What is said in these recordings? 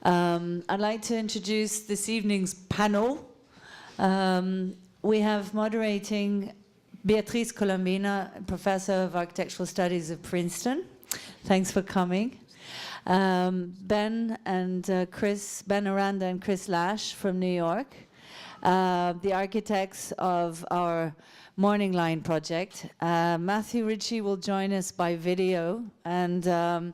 I'd like to introduce this evening's panel. We have moderating Beatriz Colomina, Professor of Architectural Studies at Princeton. Thanks for coming. Ben Aranda and Chris Lasch from New York, the architects of our Morning Line project. Matthew Ritchie will join us by video, and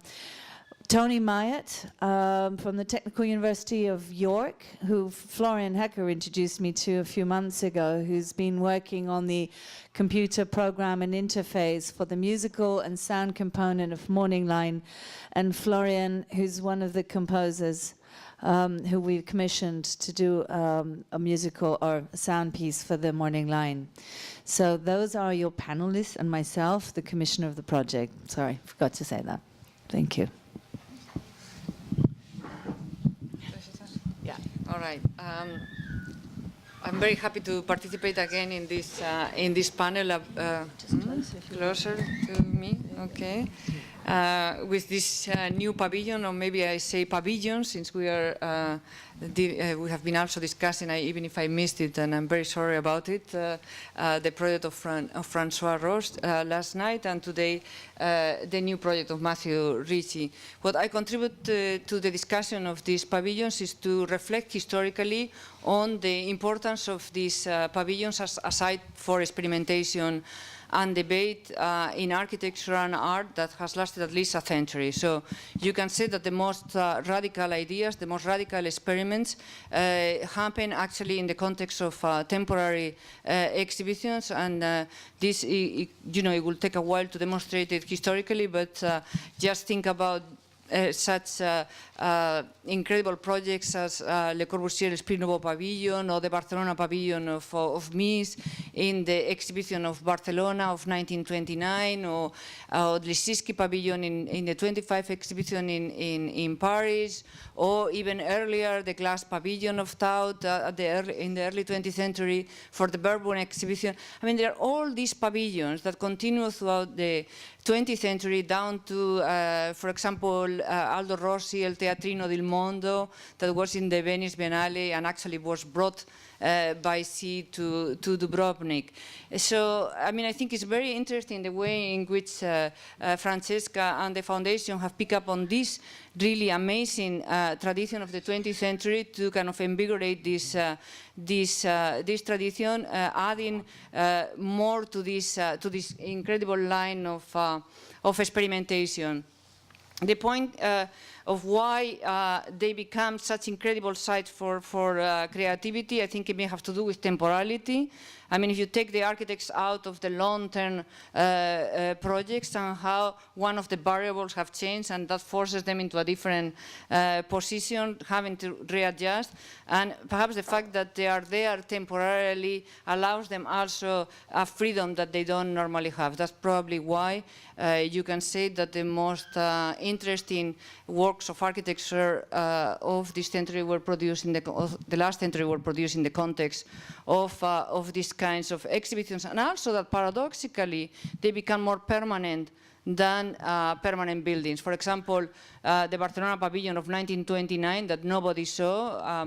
Tony Myatt from the Technical University of York, who Florian Hecker introduced me to a few months ago, who's been working on the computer program and interface for the musical and sound component of Morning Line, and Florian, who's one of the composers who we've commissioned to do a musical or a sound piece for the Morning Line. So those are your panelists and myself, the commissioner of the project. Sorry, forgot to say that. Thank you. Yeah. All right. I'm very happy to participate again in this panel. Closer to me. Okay. With this new pavilion, or maybe I say pavilion, since we are we have been also discussing, even if I missed it, and I'm very sorry about it, the project of Francois Roche last night, and today the new project of Matthew Ritchie. What I contribute to the discussion of these pavilions is to reflect historically on the importance of these pavilions as a site for experimentation and debate in architecture and art that has lasted at least a century. So you can say that the most radical ideas, the most radical experiments happen actually in the context of temporary exhibitions, and this, it will take a while to demonstrate it historically, but just think about such incredible projects as Le Corbusier's Prix Nouveau Pavilion, or the Barcelona Pavilion of Mies in the exhibition of Barcelona of 1929, or Lissiski Pavilion in the 25 exhibition in Paris, or even earlier the Glass Pavilion of Taut in the early 20th century for the Bourbon exhibition. I mean, there are all these pavilions that continue throughout the 20th century down to, for example, Aldo Rossi, El Teatrino del Mondo, that was in the Venice Biennale and actually was brought by sea to Dubrovnik. So, I mean, I think it's very interesting the way in which Francesca and the foundation have picked up on this really amazing tradition of the 20th century to kind of invigorate this tradition, adding more to this incredible line of experimentation. The point of why they become such incredible sites for creativity, I think it may have to do with temporality. I mean, if you take the architects out of the long-term projects and how one of the variables have changed, and that forces them into a different position, having to readjust, and perhaps the fact that they are there temporarily allows them also a freedom that they don't normally have. That's probably why you can say that the most interesting works of architecture of this century were produced in the last century were produced in the context of these kinds of exhibitions, and also that paradoxically they become more permanent than permanent buildings. For example, the Barcelona Pavilion of 1929 that nobody saw,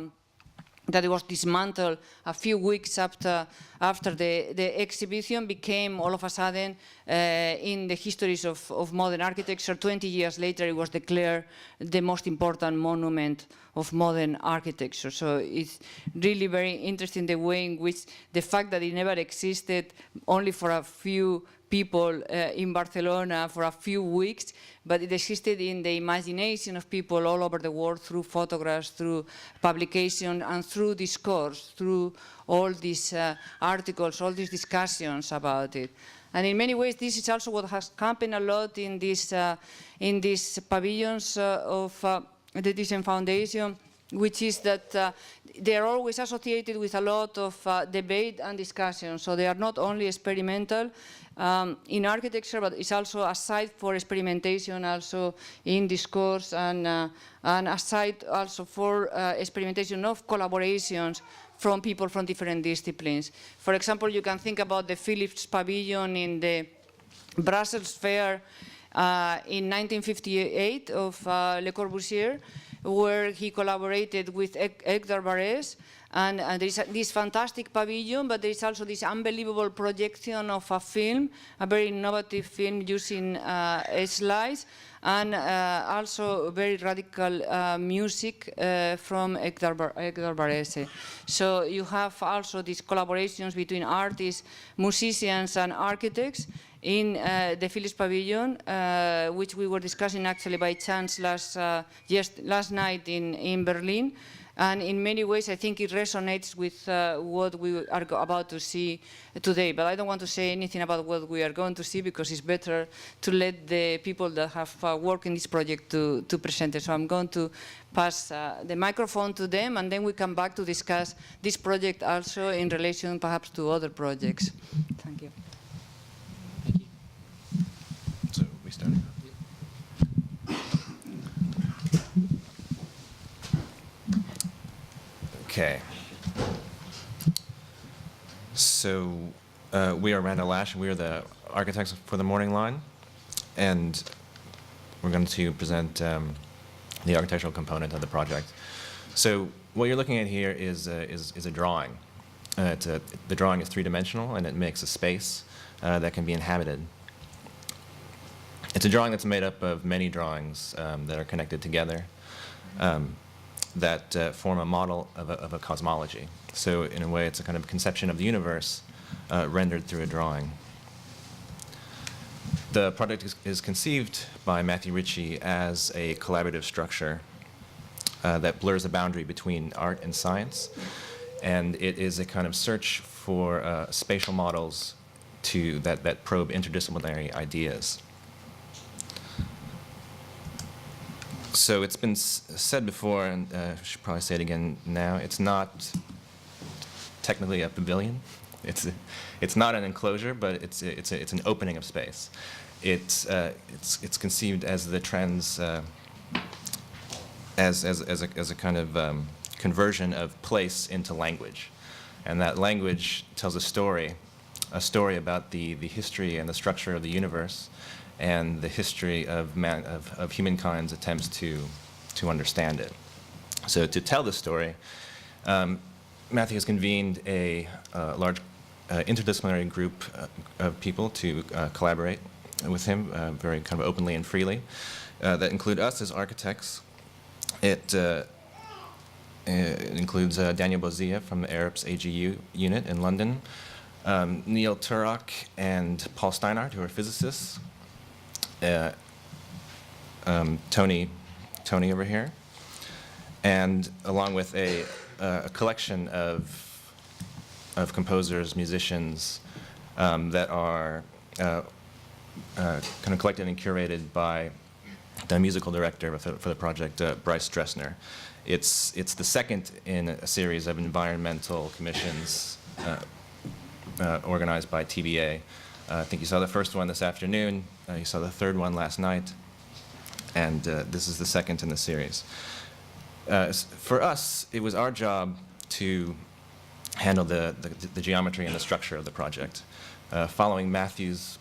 that it was dismantled a few weeks after the exhibition, became all of a sudden in the histories of modern architecture. 20 years later, it was declared the most important monument of modern architecture. So it's really very interesting the way in which the fact that it never existed only for a few people in Barcelona for a few weeks, but it existed in the imagination of people all over the world through photographs, through publication, and through discourse, through all these articles, all these discussions about it. And in many ways, this is also what has happened a lot in these pavilions of the Thyssen Foundation, which is that they are always associated with a lot of debate and discussion. So they are not only experimental in architecture, but it's also a site for experimentation, also in discourse, and a site also for experimentation of collaborations from people from different disciplines. For example, you can think about the Philips Pavilion in the Brussels Fair in 1958 of Le Corbusier, where he collaborated with Edgar Varese. And there is this fantastic pavilion, but there is also this unbelievable projection of a film, a very innovative film using slides, and also very radical music from Edgar Varese. So you have also these collaborations between artists, musicians, and architects in the Philips Pavilion, which we were discussing actually by chance last night in Berlin. And in many ways, I think it resonates with what we are about to see today. But I don't want to say anything about what we are going to see, because it's better to let the people that have worked in this project to present it. So I'm going to pass the microphone to them, and then we come back to discuss this project also in relation perhaps to other projects. Thank you. Thank you. So we started. Okay. So we are Aranda, Lasch, and we are the architects for the Morning Line, and we're going to present the architectural component of the project. So what you're looking at here is a drawing. The drawing is three-dimensional, and it makes a space that can be inhabited. It's a drawing that's made up of many drawings that are connected together. That form a model of a cosmology. So in a way, it's a kind of conception of the universe rendered through a drawing. The project is conceived by Matthew Ritchie as a collaborative structure that blurs the boundary between art and science, and it is a kind of search for spatial models that probe interdisciplinary ideas. So it's been said before, and I should probably say it again now, it's not technically a pavilion. It's not an enclosure, but it's an opening of space. It's conceived as the trends as a kind of conversion of place into language, and that language tells a story about the history and the structure of the universe, and the history of humankind's attempts to understand it. So to tell the story, Matthew has convened a large interdisciplinary group of people to collaborate with him very kind of openly and freely, that include us as architects. It includes Daniel Bozia from the Arabs AGU unit in London, Neil Turok and Paul Steinhardt, who are physicists, Tony over here, and along with a collection of composers, musicians that are kind of collected and curated by the musical director for the project, Bryce Dressner. It's the second in a series of environmental commissions organized by TBA. I think you saw the first one this afternoon. You saw the third one last night, and this is the second in the series. For us, it was our job to handle the geometry and the structure of the project. Following Matthew's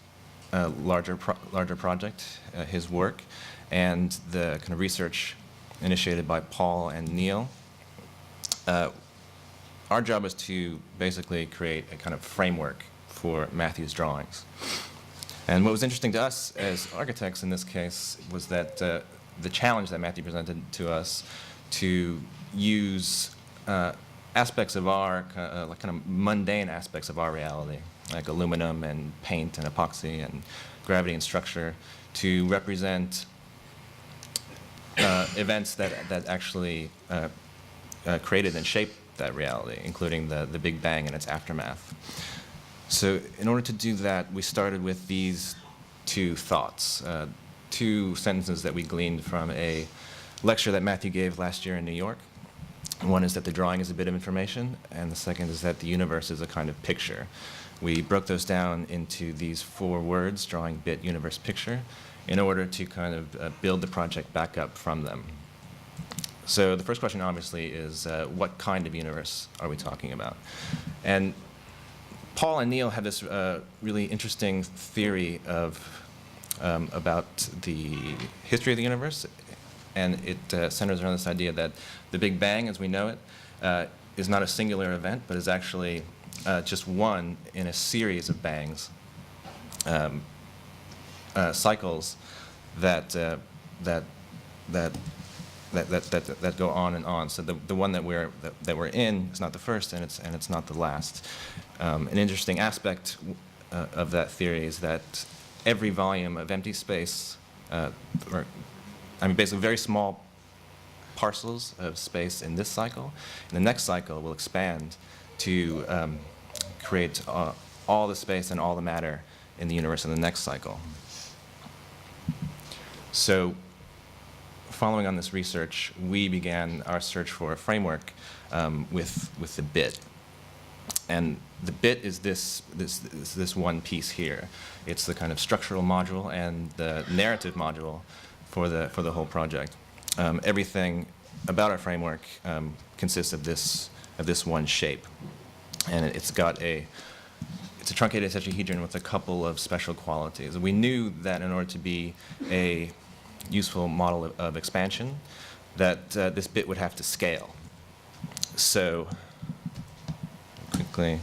larger project, his work, and the kind of research initiated by Paul and Neil, our job was to basically create a kind of framework for Matthew's drawings. And what was interesting to us as architects in this case was that the challenge that Matthew presented to us to use aspects of our like kind of mundane aspects of our reality, like aluminum and paint and epoxy and gravity and structure, to represent events that actually created and shaped that reality, including the Big Bang and its aftermath. So in order to do that, we started with these two thoughts, two sentences that we gleaned from a lecture that Matthew gave last year in New York. One is that the drawing is a bit of information, and the second is that the universe is a kind of picture. We broke those down into these 4 words, drawing, bit, universe, picture, in order to kind of build the project back up from them. So the first question, obviously, is what kind of universe are we talking about? And Paul and Neil had this really interesting theory of about the history of the universe and it centers around this idea that the Big Bang, as we know it, is not a singular event, but is actually just one in a series of bangs, cycles that go on and on. So the one that we're in is not the first, and it's not the last. An interesting aspect of that theory is that every volume of empty space, basically very small parcels of space in this cycle, in the next cycle will expand to create all the space and all the matter in the universe in the next cycle. So, following on this research, we began our search for a framework with the bit. And the bit is this one piece here. It's the kind of structural module and the narrative module for the whole project. Everything about our framework consists of this one shape, and it's a truncated tetrahedron with a couple of special qualities. We knew that in order to be a useful model of expansion, that this bit would have to scale. So, quickly.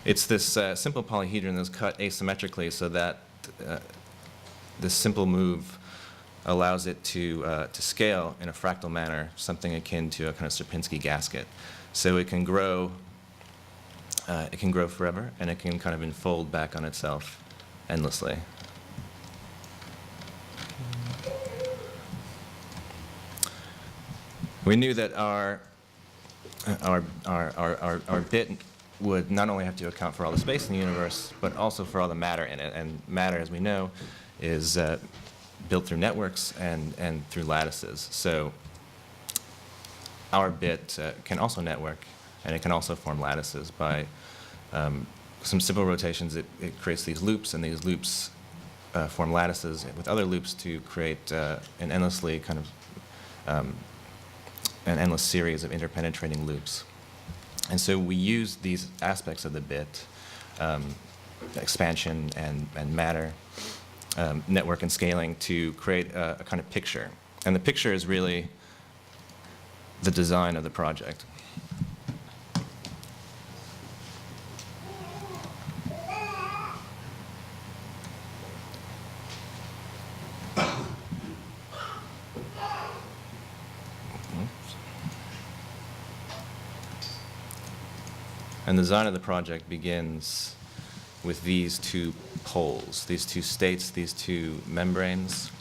It's this simple polyhedron that's cut asymmetrically so that this simple move allows it to scale in a fractal manner, something akin to a kind of Sierpinski gasket. So it can grow forever, and it can kind of enfold back on itself endlessly. We knew that our bit would not only have to account for all the space in the universe, but also for all the matter in it. And matter, as we know, is built through networks and through lattices. So our bit can also network, and it can also form lattices. By some simple rotations, it creates these loops, and these loops form lattices with other loops to create an endless series of interpenetrating loops. And so we use these aspects of the bit, expansion and matter, network and scaling, to create a kind of picture. And the picture is really the design of the project. And the design of the project begins with these two poles, these two states, these two membranes,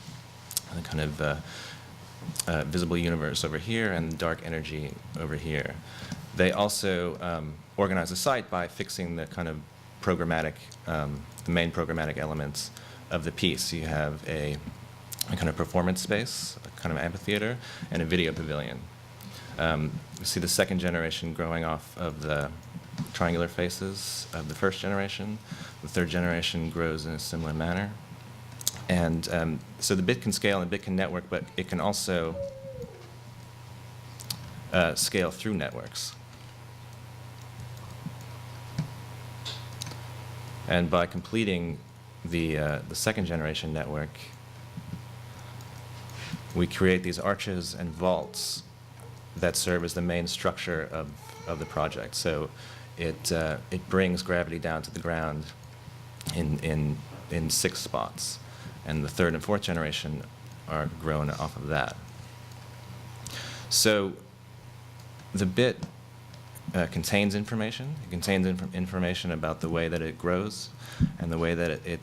the kind of visible universe over here and dark energy over here. They also organize the site by fixing the kind of programmatic, the main programmatic elements of the piece. You have a kind of performance space, a kind of amphitheater, and a video pavilion. You see the second generation growing off of the triangular faces of the first generation. The third generation grows in a similar manner. And so the bit can scale and the bit can network, but it can also scale through networks. And by completing the second generation network, we create these arches and vaults that serve as the main structure of the project. So it brings gravity down to the ground in 6 spots, and the third and fourth generation are grown off of that. So the bit contains information. It contains information about the way that it grows and the way that it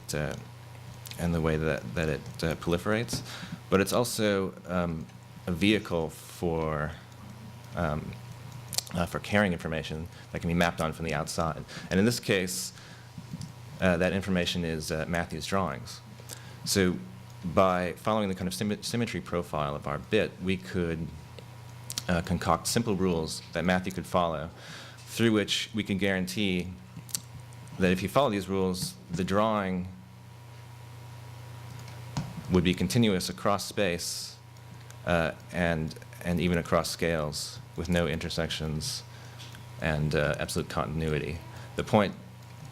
proliferates. But it's also a vehicle for carrying information that can be mapped on from the outside. And in this case, that information is Matthew's drawings. So by following the kind of symmetry profile of our bit, we could concoct simple rules that Matthew could follow, through which we can guarantee that if you follow these rules, the drawing would be continuous across space and and even across scales with no intersections and absolute continuity. The point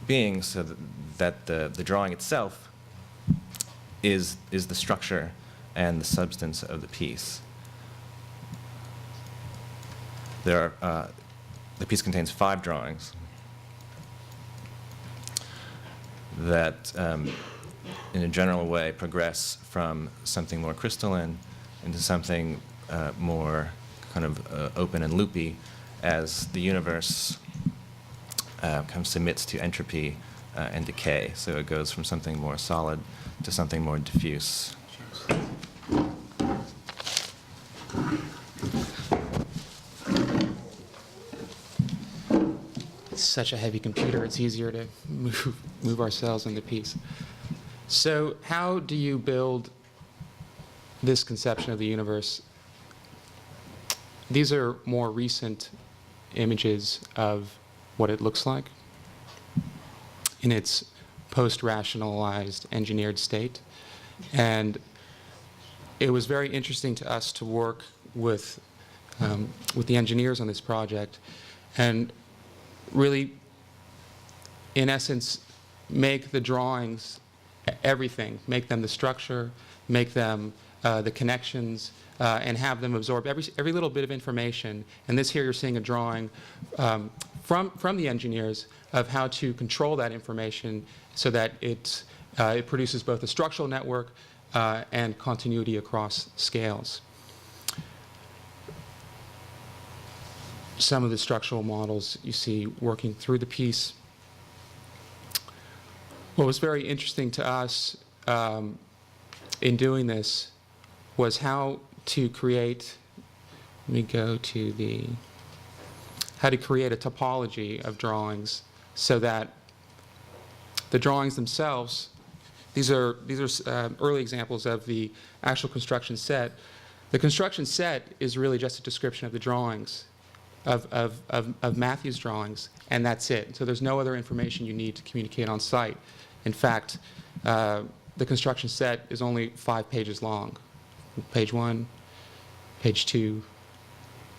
being so that the drawing itself is the structure and the substance of the piece. The piece contains 5 drawings that, in a general way, progress from something more crystalline into something more kind of open and loopy as the universe kind of submits to entropy and decay. So it goes from something more solid to something more diffuse. It's such a heavy computer, it's easier to move ourselves in the piece. So how do you build this conception of the universe? These are more recent images of what it looks like in its post-rationalized engineered state. And it was very interesting to us to work with the engineers on this project and really, in essence, make the drawings everything, make them the structure, make them the connections, and have them absorb every little bit of information. And this here you're seeing a drawing from the engineers of how to control that information so that it produces both a structural network and continuity across scales. Some of the structural models you see working through the piece. What was very interesting to us in doing this was how to create, let me go to how to create a topology of drawings so that the drawings themselves, these are early examples of the actual construction set. The construction set is really just a description of the drawings, of Matthew's drawings, and that's it. So there's no other information you need to communicate on site. In fact, the construction set is only 5 pages long. Page 1, page 2,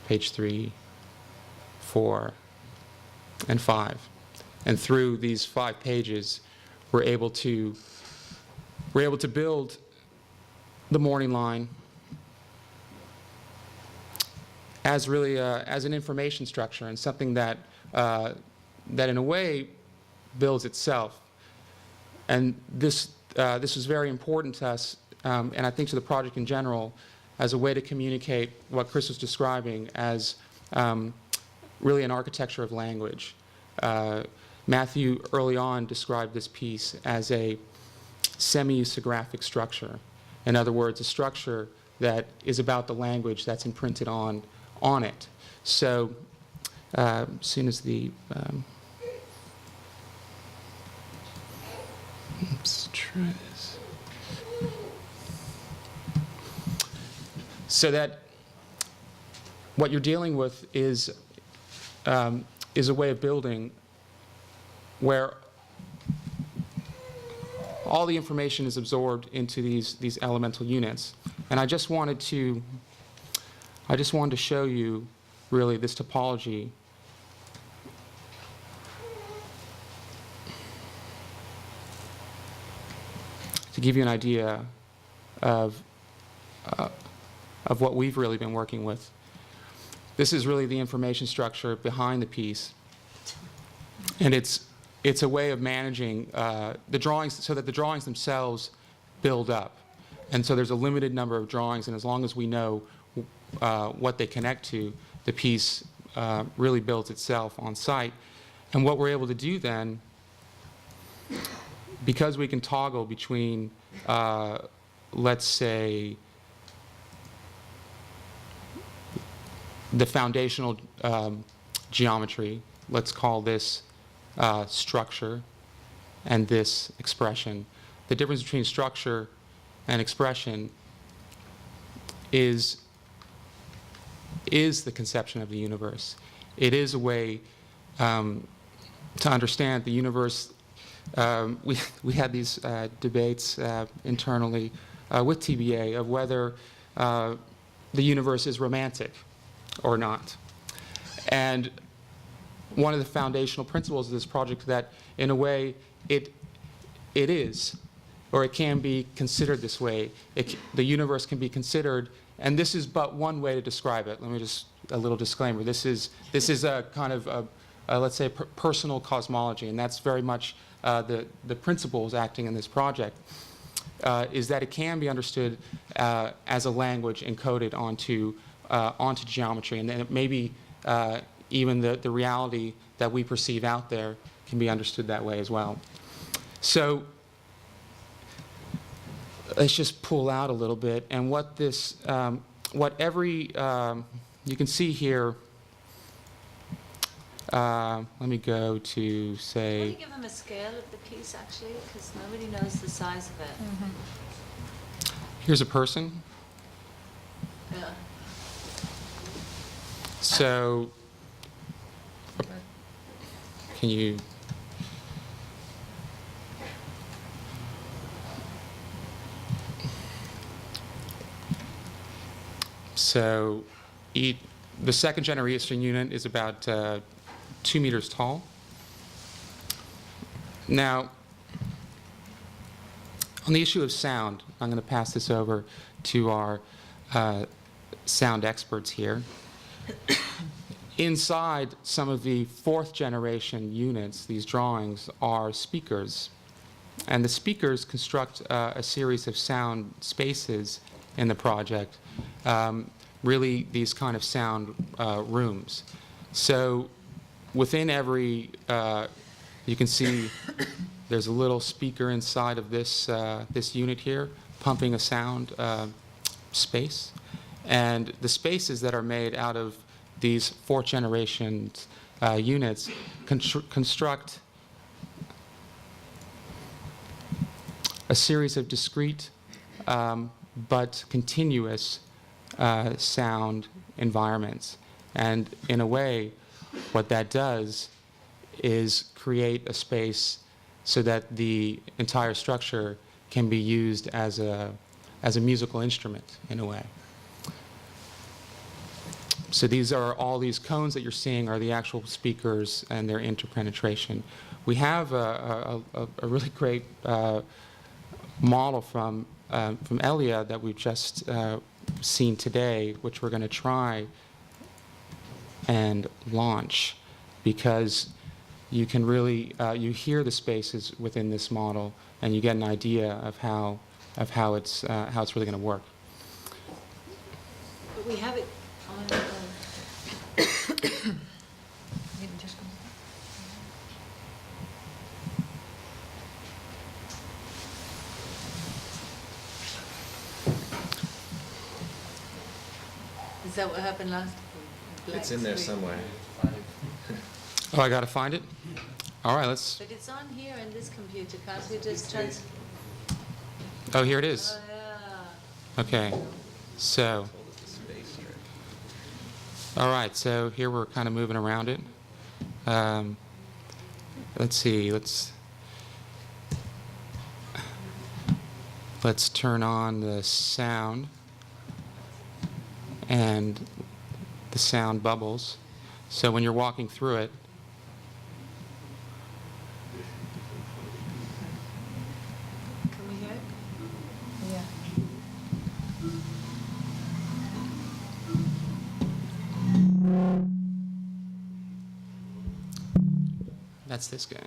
page 3, 4, and 5. And through these 5 pages, we're able to build the morning line as really as an information structure and something that in a way builds itself. And this was very important to us, and I think to the project in general, as a way to communicate what Chris was describing as really an architecture of language. Matthew early on described this piece as a semi-usographic structure. In other words, a structure that is about the language that's imprinted on it. So as soon as the let's try this. So that what you're dealing with is a way of building where all the information is absorbed into these elemental units. And I just wanted to show you really this topology. To give you an idea of what we've really been working with. This is really the information structure behind the piece. And it's a way of managing the drawings so that the drawings themselves build up. And so there's a limited number of drawings, and as long as we know what they connect to, the piece really builds itself on site. And what we're able to do then, because we can toggle between, let's say, the foundational geometry, let's call this structure, and this expression. The difference between structure and expression is the conception of the universe. It is a way to understand the universe. We had these debates internally with TBA of whether the universe is romantic or not. And one of the foundational principles of this project that, in a way, it is, or it can be considered this way. The universe can be considered, and this is but one way to describe it. Let me just, a little disclaimer. This is a kind of, let's say, personal cosmology, and that's very much the principles acting in this project, is that it can be understood as a language encoded onto geometry, and then it may be even the reality that we perceive out there can be understood that way as well. So let's just pull out a little bit, and what this, you can see here. Let me go to say. Can you give them a scale of the piece actually, because nobody knows the size of it. Mm-hmm. Here's a person. Yeah. So, can you? So, the second generation unit is about 2 meters tall. Now, on the issue of sound, I'm going to pass this over to our sound experts here. Inside some of the fourth generation units, these drawings are speakers. And the speakers construct a series of sound spaces in the project, really these kind of sound rooms. So within every, you can see there's a little speaker inside of this, this unit here, pumping a sound space. And the spaces that are made out of these fourth generation units construct a series of discrete but continuous sound environments. And in a way, what that does is create a space so that the entire structure can be used as a musical instrument, in a way. So these are all these cones that you're seeing are the actual speakers and their interpenetration. We have a really great model from Elia that we've just seen today, which we're going to try and launch, because you can really you hear the spaces within this model, and you get an idea of how it's really going to work. But we have it on. Is that what happened last? It's in there somewhere. Oh, I got to find it? All right, let's. But it's on here in this computer. Can't we just Oh, here it is. Oh, yeah. Okay. So. All right, so here we're kind of moving around it. Let's see. Let's turn on the sound and the sound bubbles. So when you're walking through it, Can we hear it? Yeah. that's this guy.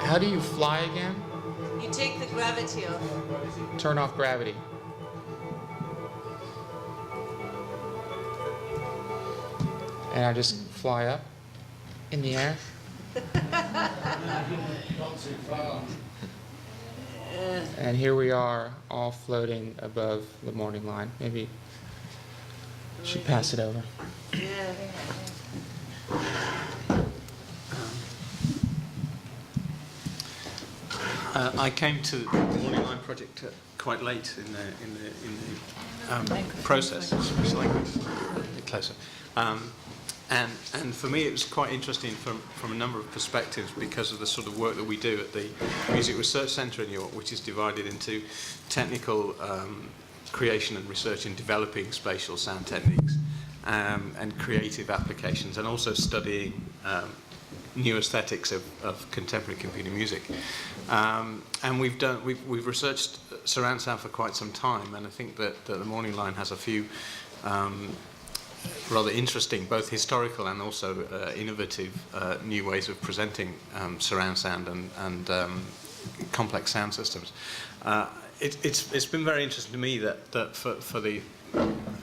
How do you fly again? You take the gravity off. Turn off gravity. and I just fly up in the air. Not too far. And here we are, all floating above the morning line. Maybe I should pass it over. I came to the Morning Line project quite late in the process. It's like a bit closer. And for me, it was quite interesting from a number of perspectives because of the sort of work that we do at the Music Research Centre in York, which is divided into technical creation and research in developing spatial sound techniques and creative applications, and also studying new aesthetics of contemporary computer music. And we've researched surround sound for quite some time, and I think that the Morning Line has a few rather interesting, both historical and also innovative new ways of presenting surround sound and complex sound systems. It's been very interesting to me that for the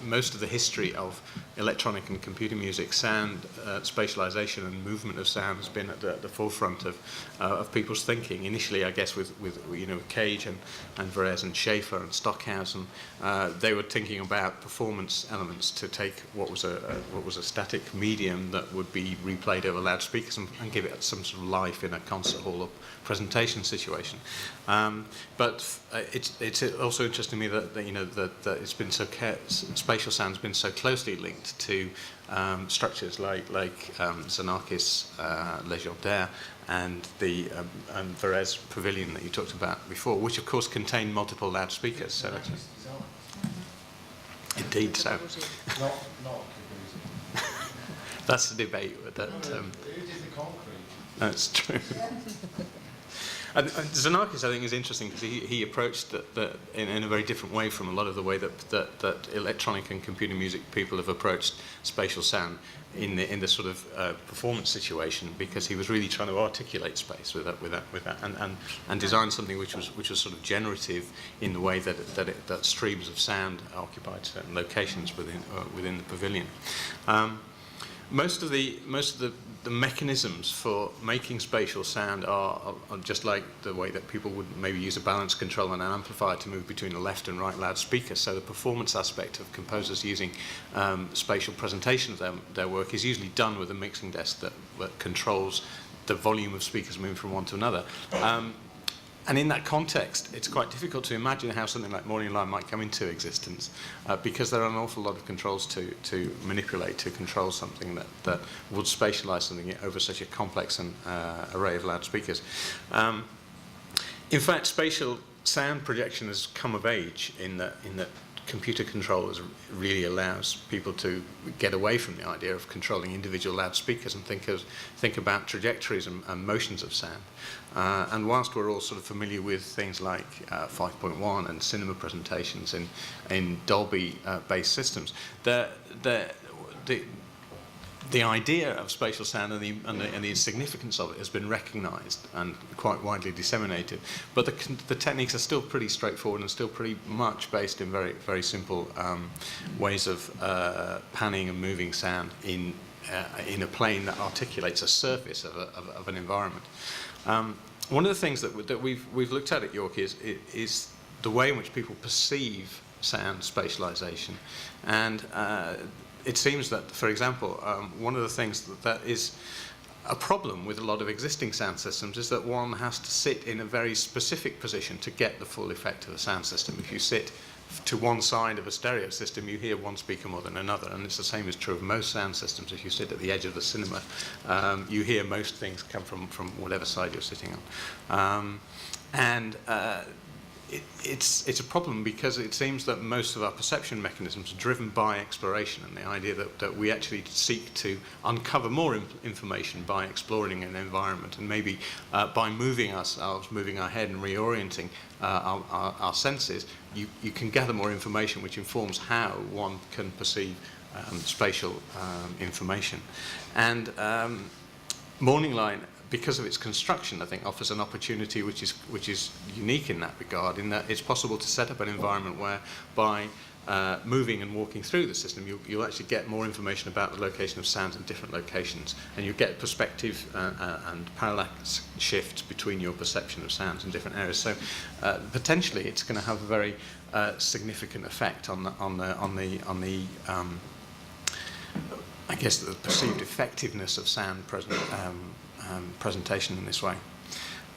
most of the history of electronic and computer music, sound spatialization and movement of sound has been at the forefront of people's thinking. Initially, I guess with Cage and Varese and Schaefer and Stockhausen, they were thinking about performance elements to take what was a static medium that would be replayed over loudspeakers and give it some sort of life in a concert hall or presentation situation. But it's also interesting to me that it's been so spatial sound's been so closely linked to structures like Xenakis, Legionnaire, and the Varese Pavilion that you talked about before, which of course contain multiple loudspeakers. So indeed, so Not Caruso. that's the debate. Who did the concrete? That's true. And Xenakis, I think, is interesting because he approached that in a very different way from a lot of the way that electronic and computer music people have approached spatial sound in the sort of performance situation, because he was really trying to articulate space with that and design something which was sort of generative in the way that streams of sound occupied certain locations within the pavilion. Most of the mechanisms for making spatial sound are just like the way that people would maybe use a balance control and an amplifier to move between the left and right loudspeakers. So the performance aspect of composers using spatial presentation of their work is usually done with a mixing desk that controls the volume of speakers moving from one to another. And in that context, it's quite difficult to imagine how something like Morning Line might come into existence, because there are an awful lot of controls to manipulate, to control something that would spatialize something over such a complex array of loudspeakers. In fact, spatial sound projection has come of age in that computer controllers really allows people to get away from the idea of controlling individual loudspeakers and think about trajectories and motions of sound. And whilst we're all sort of familiar with things like 5.1 and cinema presentations in Dolby-based systems, the idea of spatial sound and the significance of it has been recognized and quite widely disseminated. But the techniques are still pretty straightforward and still pretty much based in very, very simple ways of panning and moving sound in a plane that articulates a surface of an environment. One of the things that we've looked at York is the way in which people perceive sound spatialization. And it seems that, for example, one of the things that is a problem with a lot of existing sound systems is that one has to sit in a very specific position to get the full effect of the sound system. If you sit to one side of a stereo system, you hear one speaker more than another, and it's the same is true of most sound systems. If you sit at the edge of the cinema, you hear most things come from whatever side you're sitting on. It's a problem because it seems that most of our perception mechanisms are driven by exploration, and the idea that we actually seek to uncover more information by exploring an environment, and maybe by moving ourselves, moving our head and reorienting our senses, you can gather more information which informs how one can perceive spatial information. And Morning Line, because of its construction, I think offers an opportunity which is unique in that regard, in that it's possible to set up an environment whereby moving and walking through the system, you'll actually get more information about the location of sounds in different locations, and you get perspective and parallax shifts between your perception of sounds in different areas. So potentially, it's going to have a very significant effect on the I guess the perceived effectiveness of sound presentation in this way.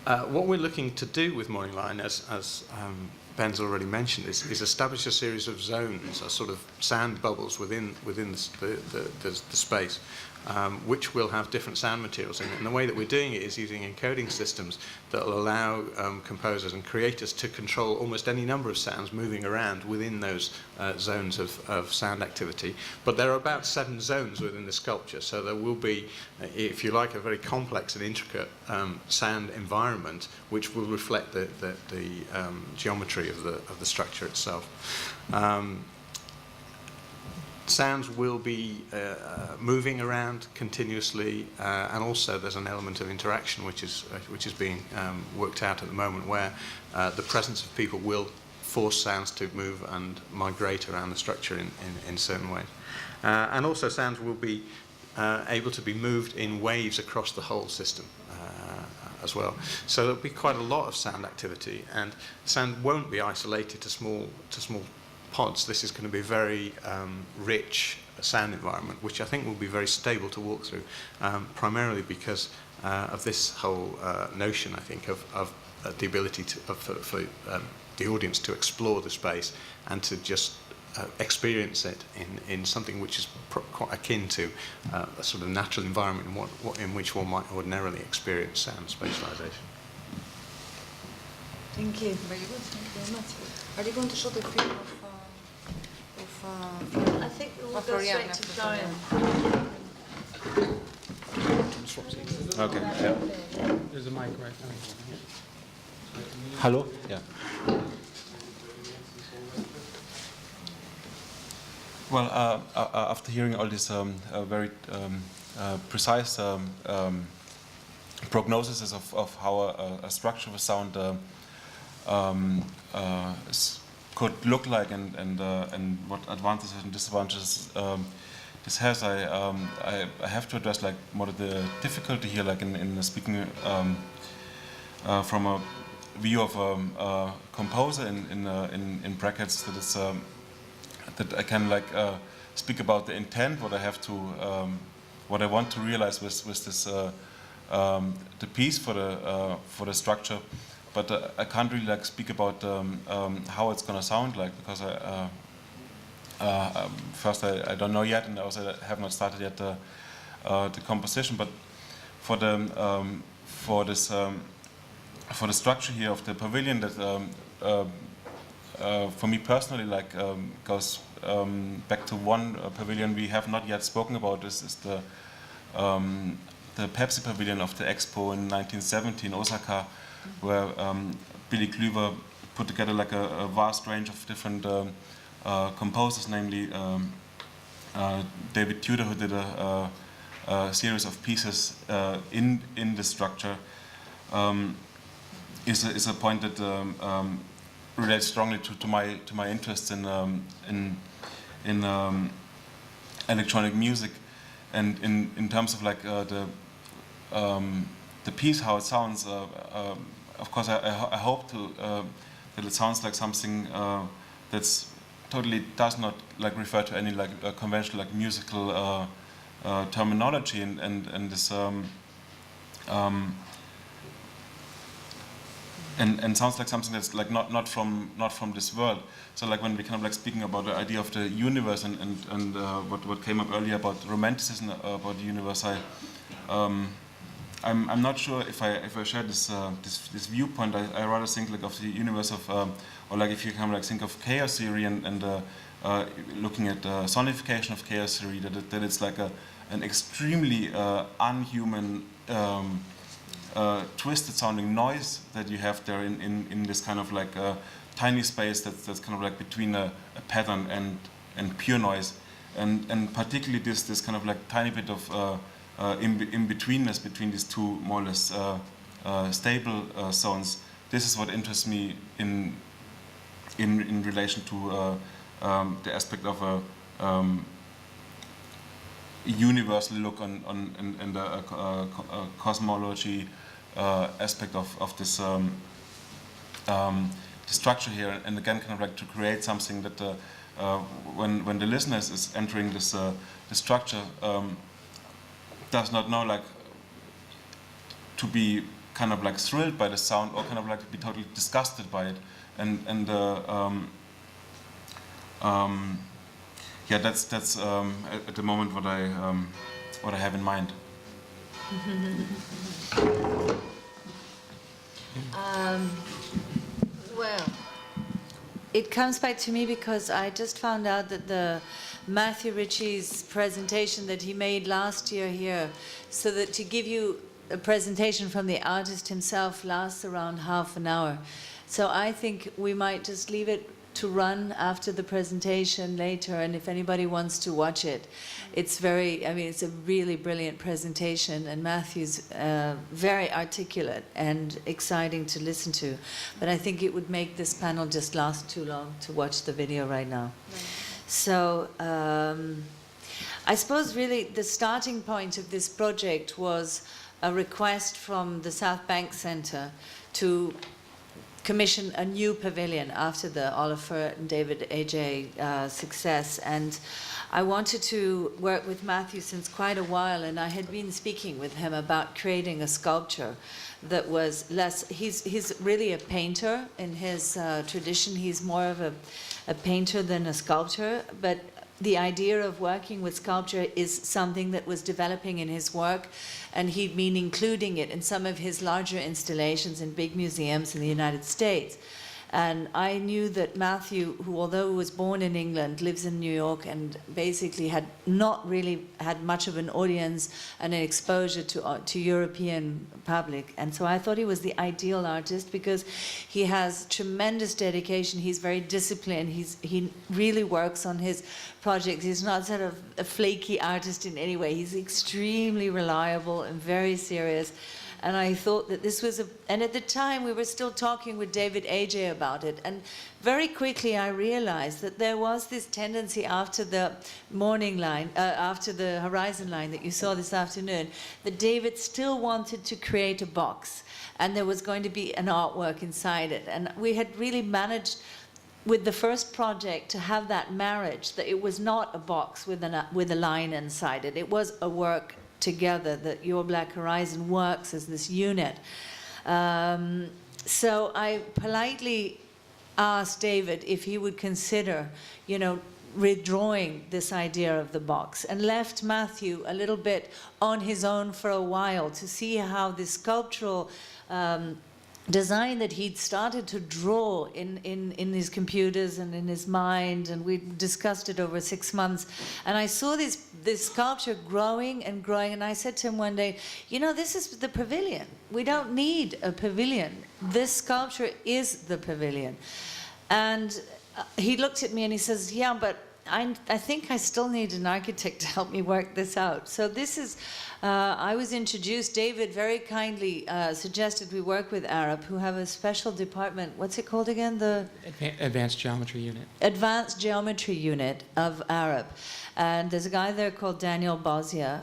What we're looking to do with Morning Line, as Ben's already mentioned, is establish a series of zones, a sort of sound bubbles within the space, which will have different sound materials in it. And the way that we're doing it is using encoding systems that will allow composers and creators to control almost any number of sounds moving around within those zones of sound activity. But there are about 7 zones within the sculpture, so there will be, if you like, a very complex and intricate sound environment which will reflect the geometry of the structure itself. Sounds will be moving around continuously, and also there's an element of interaction which is being worked out at the moment, where the presence of people will force sounds to move and migrate around the structure in certain ways. And also sounds will be able to be moved in waves across the whole system as well. So there'll be quite a lot of sound activity, and sound won't be isolated to small pods. This is going to be a very rich sound environment, which I think will be very stable to walk through, primarily because of this whole notion, I think, of the ability for the audience to explore the space and to just experience it in something which is quite akin to a sort of natural environment in which one might ordinarily experience sound spatialization. Thank you. Very good, thank you very much. Are you going to show the film of I think we'll go Florian straight to after Florian. Okay. Yeah. There's a mic right now. Hello. Yeah. Well, after hearing all this very precise prognoses of how a structure of a sound could look like, and what advantages and disadvantages this has, I have to address like more of the difficulty here, like in speaking from a view of a composer in brackets, that it's that I can like speak about the intent, what I have to, what I want to realize with this the piece for the structure. But I can't really like speak about how it's gonna sound like, because first I don't know yet, and also I have not started yet the composition. But for the structure here of the pavilion, that for me personally like goes back to one pavilion we have not yet spoken about. This is the Pepsi pavilion of the Expo in 1970 in Osaka, where Billy Klüver put together like a vast range of different composers, namely David Tudor, who did a series of pieces in the structure, is a point that relates strongly to my interest in electronic music, and in terms of like the piece, how it sounds. Of course, I hope that it sounds like something that's totally does not like refer to any like conventional like musical terminology, and this and sounds like something that's like not from this world. So like when we kind of like speaking about the idea of the universe and what came up earlier about romanticism about the universe, I'm not sure if I share this viewpoint. I rather think like of the universe of or like if you kind of like think of chaos theory and looking at the sonification of chaos theory, that it's like an extremely unhuman twisted sounding noise that you have there in this kind of like tiny space that's kind of like between a pattern and pure noise, and particularly this kind of like tiny bit of in-betweenness between these two more or less stable zones. This is what interests me in relation to the aspect of a universal look on the cosmology aspect of this the structure here, and again kind of like to create something that when the listener is entering this the structure does not know like to be kind of like thrilled by the sound or kind of like to be totally disgusted by it, and yeah, that's at the moment what I have in mind. Well, it comes back to me because I just found out that the Matthew Ritchie's presentation that he made last year here, so that to give you a presentation from the artist himself lasts around half an hour. So I think we might just leave it to run after the presentation later, and if anybody wants to watch it, it's very, I mean, it's a really brilliant presentation, and Matthew's very articulate and exciting to listen to. But I think it would make this panel just last too long to watch the video right now. Right. So I suppose really the starting point of this project was a request from the South Bank Centre to commission a new pavilion after the Oliver and David A.J. Success, and I wanted to work with Matthew since quite a while, and I had been speaking with him about creating a sculpture that was less, he's really a painter in his tradition. He's more of a painter than a sculptor, but the idea of working with sculpture is something that was developing in his work, and he'd been including it in some of his larger installations in big museums in the United States. And I knew that Matthew, who although was born in England, lives in New York and basically had not really had much of an audience and an exposure to European public. And so I thought he was the ideal artist because he has tremendous dedication. He's very disciplined. He really works on his projects. He's not sort of a flaky artist in any way. He's extremely reliable and very serious. And I thought that this was and at the time we were still talking with David A.J. about it, and very quickly I realized that there was this tendency after the morning line, after the horizon line that you saw this afternoon, that David still wanted to create a box, and there was going to be an artwork inside it. And we had really managed with the first project to have that marriage, that it was not a box with a line inside it. It was a work together, that Your Black Horizon works as this unit. So I politely asked David if he would consider, you know, redrawing this idea of the box, and left Matthew a little bit on his own for a while to see how this sculptural design that he'd started to draw in his computers and in his mind, and we discussed it over 6 months. And I saw this sculpture growing and growing, and I said to him one day, you know, this is the pavilion. We don't need a pavilion. This sculpture is the pavilion. And he looked at me and he says, yeah, but I think I still need an architect to help me work this out. So this is, I was introduced, David very kindly suggested we work with Arab, who have a special department. What's it called again? The Advanced Geometry Unit. Advanced Geometry Unit of Arab. And there's a guy there called Daniel Bozia,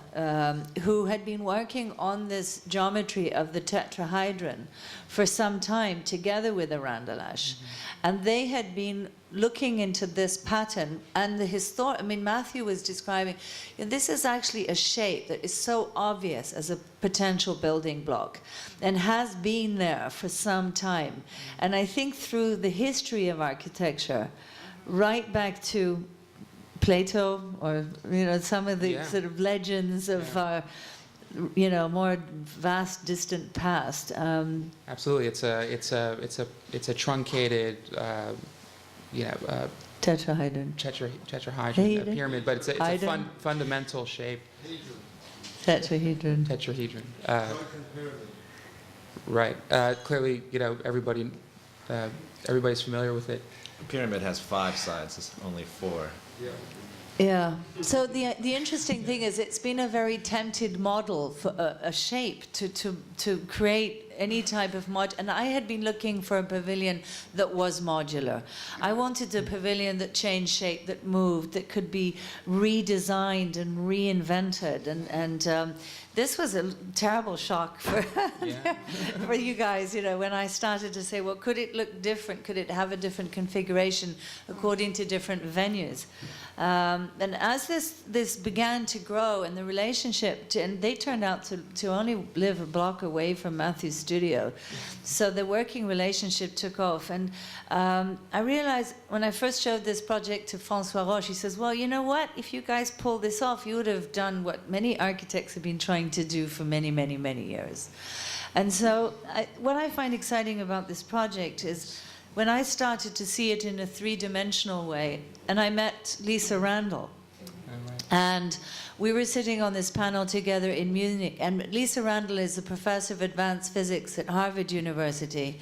who had been working on this geometry of the tetrahedron for some time together with Aranda Lasch. And they had been looking into this pattern, and I mean, Matthew was describing, you know, this is actually a shape that is so obvious as a potential building block and has been there for some time. And I think through the history of architecture, right back to Plato, or, you know, some of the sort of legends of our, you know, more vast, distant past. Absolutely, it's a truncated, tetrahedron. Tetrahedron, a pyramid, but it's a fundamental shape. Tetrahedron. Tetrahedron. Right. Clearly, you know, everybody's familiar with it. The pyramid has 5 sides. It's only 4. Yeah. So the interesting thing is, it's been a very tempted model for a shape to create any type of and I had been looking for a pavilion that was modular. I wanted a pavilion that changed shape, that moved, that could be redesigned and reinvented, and this was a terrible shock for for you guys, you know, when I started to say, well, could it look different? Could it have a different configuration according to different venues? And as this began to grow, and the relationship, and they turned out to only live a block away from Matthew's studio, so the working relationship took off. And I realized when I first showed this project to François Roche, he says, well, you know what? If you guys pull this off, you would have done what many architects have been trying to do for many, many, many years. And so what I find exciting about this project is when I started to see it in a three-dimensional way, and I met Lisa Randall, and we were sitting on this panel together in Munich, and Lisa Randall is a professor of advanced physics at Harvard University,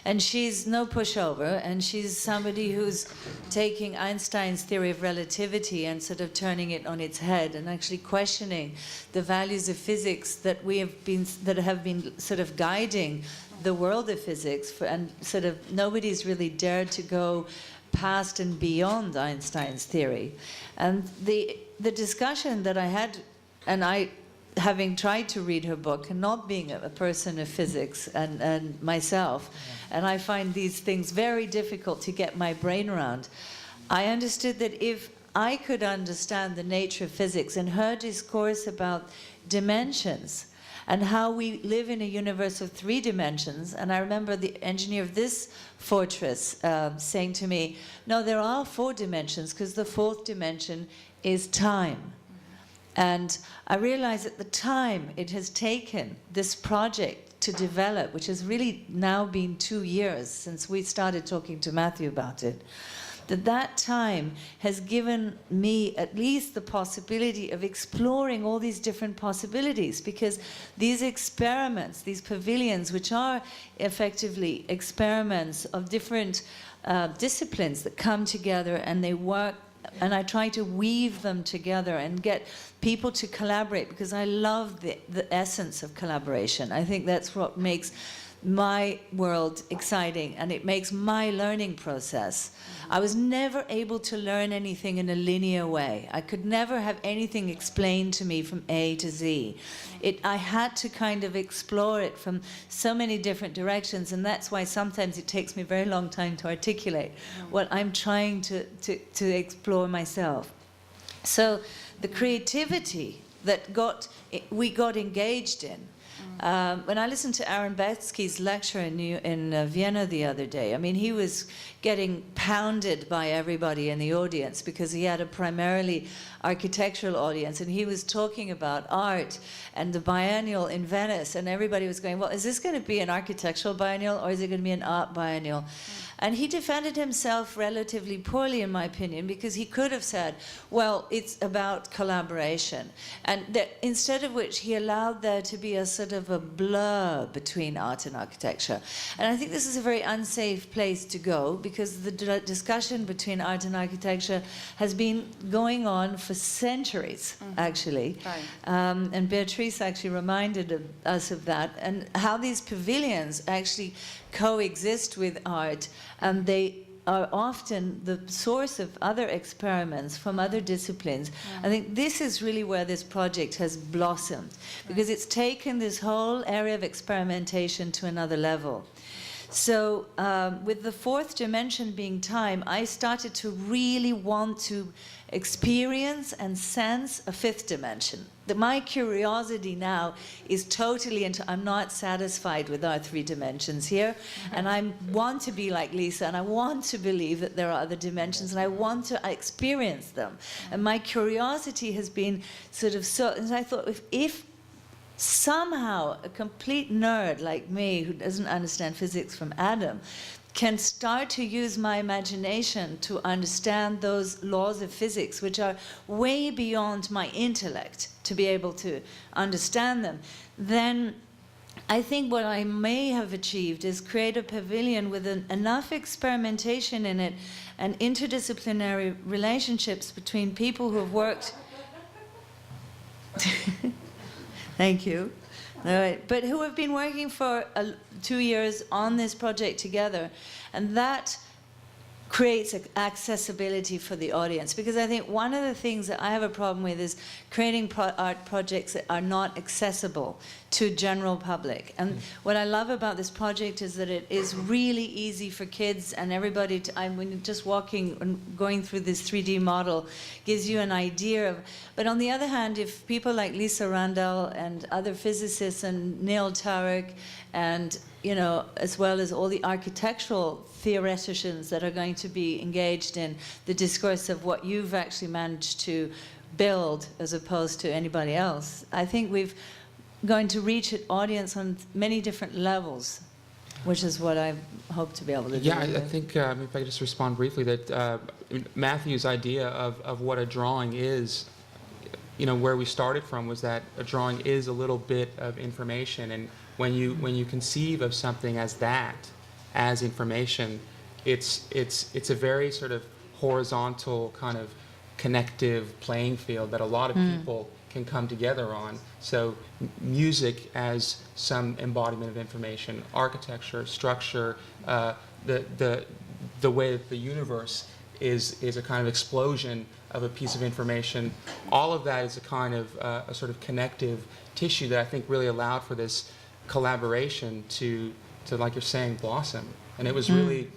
and she's no pushover, and she's somebody who's taking Einstein's theory of relativity and sort of turning it on its head and actually questioning the values of physics that have been sort of guiding the world of physics, and sort of nobody's really dared to go past and beyond Einstein's theory. And the discussion that I had, and I, having tried to read her book and not being a person of physics and myself, and I find these things very difficult to get my brain around, I understood that if I could understand the nature of physics and her discourse about dimensions, and how we live in a universe of three dimensions. And I remember the engineer of this fortress saying to me, no, there are four dimensions, because the fourth dimension is time. And I realized at the time it has taken this project to develop, which has really now been 2 years since we started talking to Matthew about it, that time has given me at least the possibility of exploring all these different possibilities, because these experiments, these pavilions, which are effectively experiments of different disciplines that come together and they work, and I try to weave them together and get people to collaborate, because I love the essence of collaboration. I think that's what makes my world exciting, and it makes my learning process. I was never able to learn anything in a linear way. I could never have anything explained to me from A to Z. I had to kind of explore it from so many different directions, and that's why sometimes it takes me a very long time to articulate what I'm trying to explore myself. So the creativity that we got engaged in, when I listened to Aaron Betsky's lecture in Vienna the other day, I mean, he was getting pounded by everybody in the audience because he had a primarily architectural audience, and he was talking about art and the biennial in Venice, and everybody was going, well, is this going to be an architectural biennial or is it going to be an art biennial? And he defended himself relatively poorly, in my opinion, because he could have said, well, it's about collaboration. And that, instead of which he allowed there to be a sort of a blur between art and architecture. And I think this is a very unsafe place to go, because the discussion between art and architecture has been going on for centuries, actually. Right. And Beatriz actually reminded us of that, and how these pavilions actually coexist with art, and they are often the source of other experiments from other disciplines. I think this is really where this project has blossomed, because it's taken this whole area of experimentation to another level. So with the fourth dimension being time, I started to really want to experience and sense a fifth dimension. My curiosity now is totally into, I'm not satisfied with our three dimensions here, and I want to be like Lisa, and I want to believe that there are other dimensions, and I want to experience them. And my curiosity has been sort of so, and I thought, if somehow a complete nerd like me, who doesn't understand physics from Adam, can start to use my imagination to understand those laws of physics, which are way beyond my intellect to be able to understand them, then I think what I may have achieved is create a pavilion with enough experimentation in it and interdisciplinary relationships between people who have worked. Thank you. All right, but who have been working for 2 years on this project together, and that creates accessibility for the audience. Because I think one of the things that I have a problem with is creating art projects that are not accessible to general public. And what I love about this project is that it is really easy for kids and everybody to, I mean, just walking and going through this 3D model gives you an idea of, but on the other hand, if people like Lisa Randall and other physicists and Neil Tarek and, you know, as well as all the architectural theoreticians that are going to be engaged in the discourse of what you've actually managed to build as opposed to anybody else, I think we've going to reach an audience on many different levels, which is what I hope to be able to do. Yeah, I think, if I could just respond briefly, that Matthew's idea of what a drawing is, you know, where we started from was that a drawing is a little bit of information, and when you conceive of something as that, as information, it's a very sort of horizontal kind of connective playing field that a lot of people can come together on. So music as some embodiment of information, architecture, structure, the way that the universe is a kind of explosion of a piece of information. All of that is a kind of a sort of connective tissue that I think really allowed for this collaboration to like you're saying, blossom. And it was really,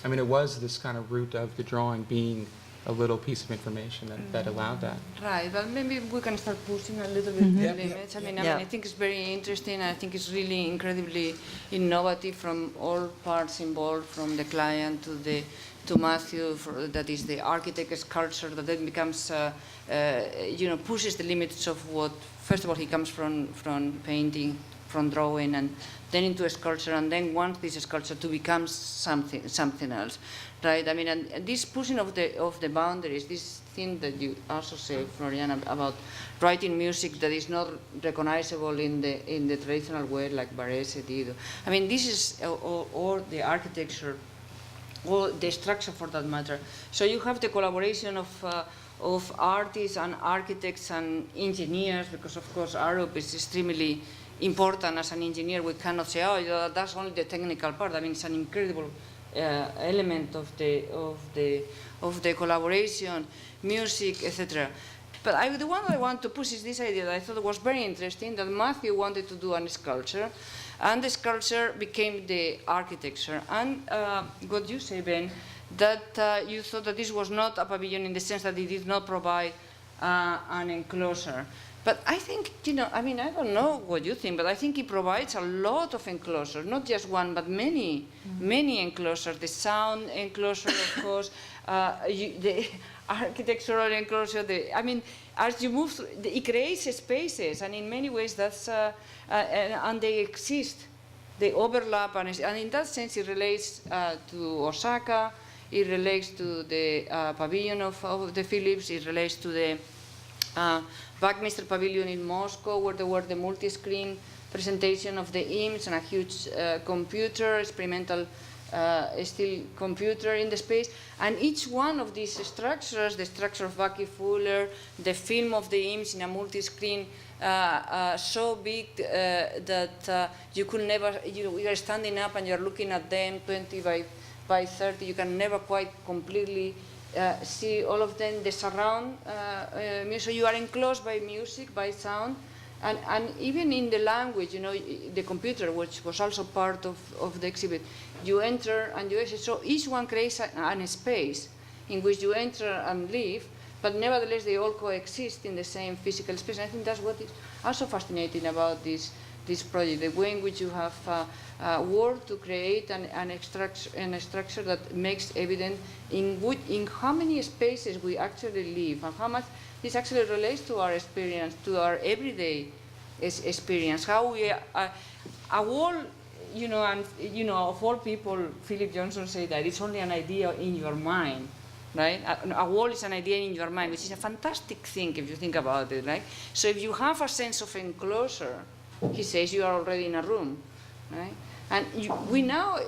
I mean, it was this kind of root of the drawing being a little piece of information that allowed that. Right, but maybe we can start pushing a little bit the limits. I mean, I think it's very interesting. I think it's really incredibly innovative from all parts involved, from the client to Matthew, that is the architect sculpture, that then becomes, you know, pushes the limits of what, first of all, he comes from painting, from drawing, and then into a sculpture, and then wants this sculpture to become something else, right? I mean, and this pushing of the boundaries, this thing that you also say, Florian, about writing music that is not recognizable in the traditional way, like Varese did. I mean, this is or the architecture, or the structure for that matter. So you have the collaboration of artists and architects and engineers, because of course Arup is extremely important as an engineer. We cannot say, oh, that's only the technical part. I mean, it's an incredible element of the collaboration, music, etc. But the one I want to push is this idea that I thought was very interesting, that Matthew wanted to do a sculpture, and the sculpture became the architecture. And what you say, Ben, that you thought that this was not a pavilion in the sense that it did not provide an enclosure. But I think, you know, I mean, I don't know what you think, but I think it provides a lot of enclosures, not just one, but many enclosures. The sound enclosure, of course, the architectural enclosure. I mean, as you move through, it creates spaces, and in many ways that's, and they exist, they overlap, and in that sense it relates to Osaka, it relates to the pavilion of the Philips, it relates to the Buckminster Pavilion in Moscow, where there were the multi-screen presentation of the IMS and a huge computer, experimental steel computer in the space. And each one of these structures, the structure of Bucky Fuller, the film of the IMS in a multi-screen, so big that you could never, you are standing up and you're looking at them 20 by 30, you can never quite completely see all of them, the surround music. So you are enclosed by music, by sound, and even in the language, you know, the computer, which was also part of the exhibit, you enter and you exit. So each one creates a space in which you enter and leave, but nevertheless they all coexist in the same physical space. And I think that's what is also fascinating about this project, the way in which you have worked to create an structure that makes evident in how many spaces we actually live, and how much this actually relates to our experience, to our everyday experience. How we a wall, you know, and you know, of all people, Philip Johnson said that it's only an idea in your mind, right? A wall is an idea in your mind, which is a fantastic thing if you think about it, right? So if you have a sense of enclosure, he says you are already in a room, right? And we now,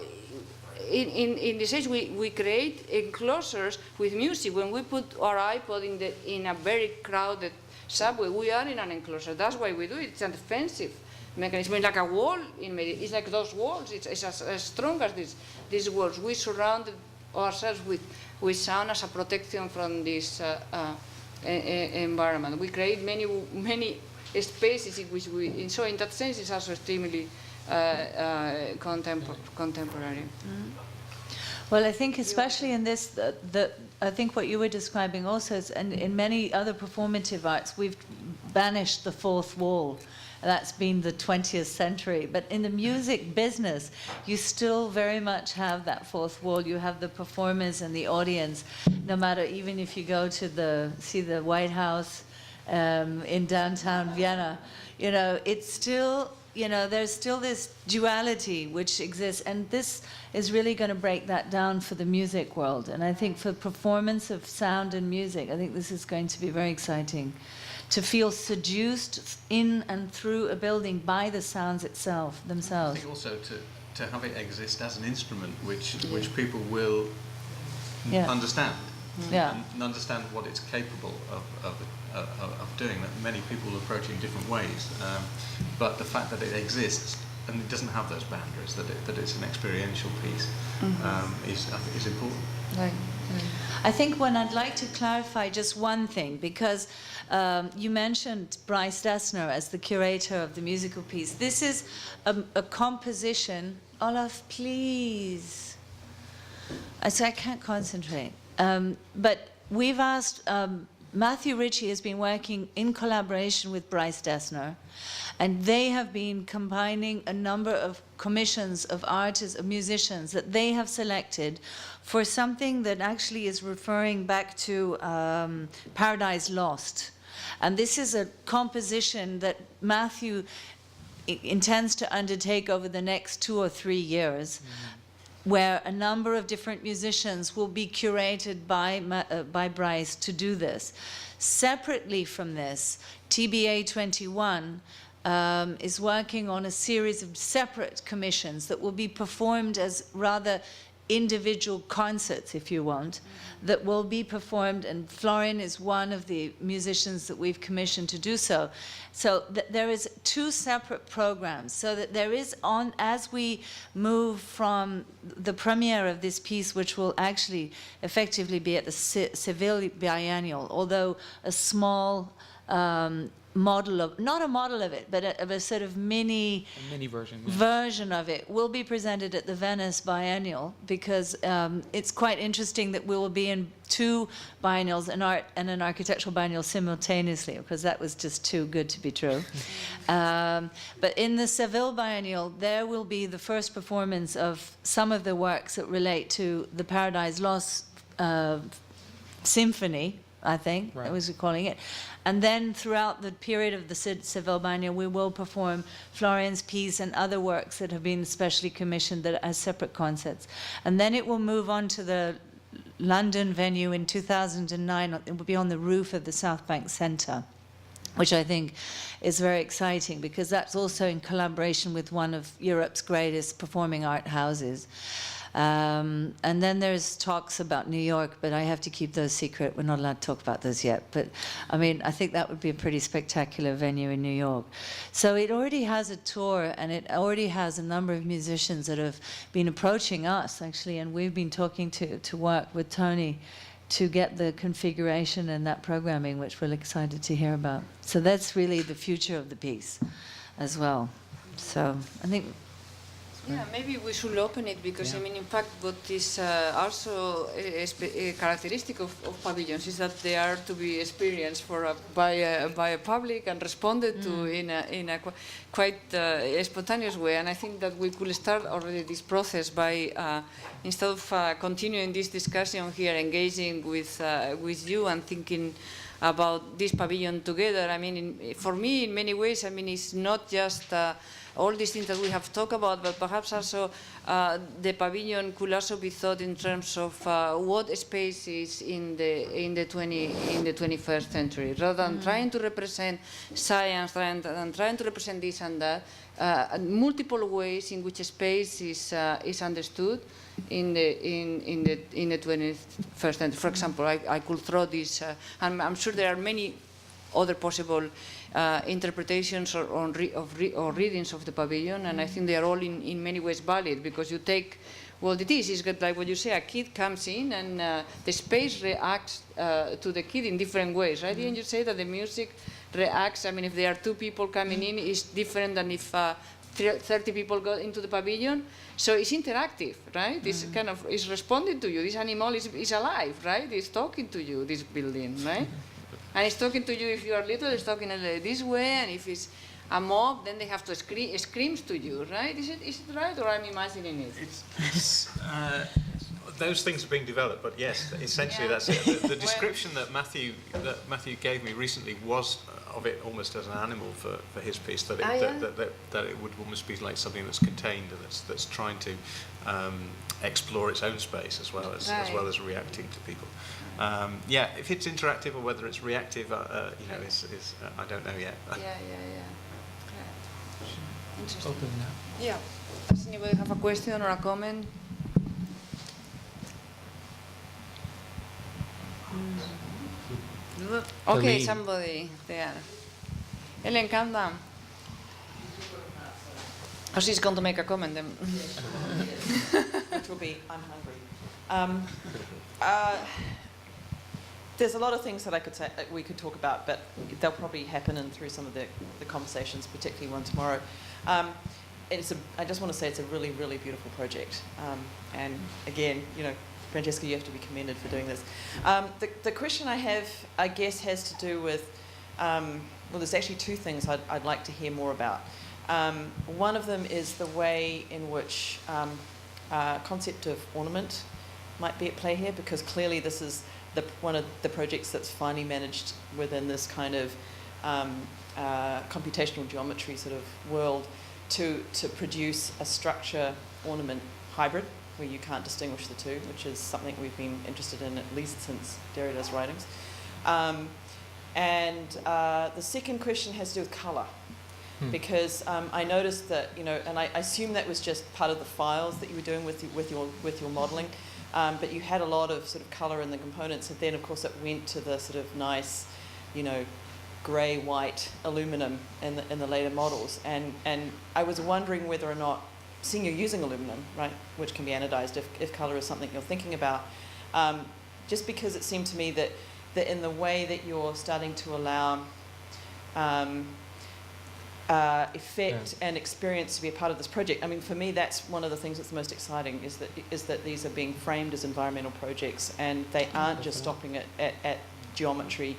in this age, we create enclosures with music. When we put our iPod in a very crowded subway, we are in an enclosure. That's why we do it. It's a defensive mechanism. It's like a wall. It's like those walls. It's as strong as these walls. We surrounded ourselves with sound as a protection from this environment. We create many spaces in which so in that sense, it's also extremely contemporary. Well, I think especially in this, I think what you were describing also is, and in many other performative arts, we've banished the fourth wall. That's been the 20th century. But in the music business, you still very much have that fourth wall. You have the performers and the audience, no matter, even if you go to see the White House in downtown Vienna, you know, it's still, you know, there's still this duality which exists, and this is really going to break that down for the music world. And I think for performance of sound and music, I think this is going to be very exciting, to feel seduced in and through a building by the sounds themselves. I think also to have it exist as an instrument which people will understand, and understand what it's capable of doing. That many people approach it in different ways, but the fact that it exists and it doesn't have those boundaries, that it's an experiential piece, is important. Right. I think I'd like to clarify just one thing, because you mentioned Bryce Dessner as the curator of the musical piece. This is a composition. Olaf, please. I can't concentrate. But we've asked, Matthew Ritchie has been working in collaboration with Bryce Dessner, and they have been combining a number of commissions of artists, of musicians that they have selected for something that actually is referring back to Paradise Lost. And this is a composition that Matthew intends to undertake over the next 2 or 3 years, where a number of different musicians will be curated by Bryce to do this. Separately from this, TBA21 is working on a series of separate commissions that will be performed as rather individual concerts, if you want, that will be performed, and Florian is one of the musicians that we've commissioned to do so. So there is 2 separate programs, so that there is, as we move from the premiere of this piece, which will actually effectively be at the Seville Biennial, although a small model of, not a model of it, but of a sort of mini version of it will be presented at the Venice Biennial, because it's quite interesting that we will be in 2 biennials, an art and an architectural biennial simultaneously, because that was just too good to be true. But in the Seville Biennial, there will be the first performance of some of the works that relate to the Paradise Lost symphony, I think, that was calling it. And then throughout the period of the Seville Biennial, we will perform Florian's piece and other works that have been specially commissioned as separate concerts. And then it will move on to the London venue in 2009. It will be on the roof of the South Bank Centre, which I think is very exciting, because that's also in collaboration with one of Europe's greatest performing art houses. And then there's talks about New York, but I have to keep those secret. We're not allowed to talk about those yet. But I mean, I think that would be a pretty spectacular venue in New York. So it already has a tour, and it already has a number of musicians that have been approaching us, actually, and we've been talking to work with Tony to get the configuration and that programming, which we're excited to hear about. So that's really the future of the piece as well. So I think... Yeah, maybe we should open it, because I mean, in fact, what is also a characteristic of pavilions is that they are to be experienced by a public and responded to in a quite spontaneous way. And I think that we could start already this process by, instead of continuing this discussion here, engaging with you and thinking about this pavilion together. I mean, for me, in many ways, I mean, it's not just all these things that we have talked about, but perhaps also the pavilion could also be thought in terms of what space is in the 21st century, rather than trying to represent science and trying to represent this and that. Multiple ways in which space is understood in the 21st century. For example, I could throw this, and I'm sure there are many other possible interpretations or readings of the pavilion, and I think they are all in many ways valid, because you take what it is like what you say, a kid comes in and the space reacts to the kid in different ways, right? Didn't you say that the music reacts, I mean, if there are 2 people coming in, it's different than if 30 people go into the pavilion? So it's interactive, right? It's kind of, it's responding to you. This animal is alive, right? It's talking to you, this building, right? And it's talking to you if you are little, it's talking this way, and if it's a mob, then they have to screams to you, right? Is it right, or I'm imagining it? Those things are being developed, but yes, essentially that's it. The description that Matthew gave me recently was of it almost as an animal for his piece, that it would almost be like something that's contained and that's trying to explore its own space as well as reacting to people. Yeah, if it's interactive or whether it's reactive, is I don't know yet. Yeah. Interesting. Open now. Yeah. Does anybody have a question or a comment? Okay, somebody there. Le encanta. Oh, she's going to make a comment then. Which will be, I'm hungry. There's a lot of things that I could say, we could talk about, but they'll probably happen through some of the conversations, particularly one tomorrow. I just want to say it's a really, really beautiful project. And again, Francesca, you have to be commended for doing this. The question I have, I guess, has to do with, well, there's actually 2 things I'd like to hear more about. One of them is the way in which concept of ornament might be at play here, because clearly this is one of the projects that's finally managed within this kind of computational geometry sort of world to produce a structure ornament hybrid where you can't distinguish the two, which is something we've been interested in at least since Derrida's writings. And the second question has to do with colour, because I noticed that, and I assume that was just part of the files that you were doing with your modelling, but you had a lot of sort of colour in the components, and then of course it went to the sort of nice, grey-white aluminum in the later models, and I was wondering whether or not, seeing you're using aluminum, right, which can be anodized if colour is something you're thinking about, just because it seemed to me that in the way that you're starting to allow effect and experience to be a part of this project, I mean, for me, that's one of the things that's most exciting, is that these are being framed as environmental projects, and they aren't just stopping at geometry,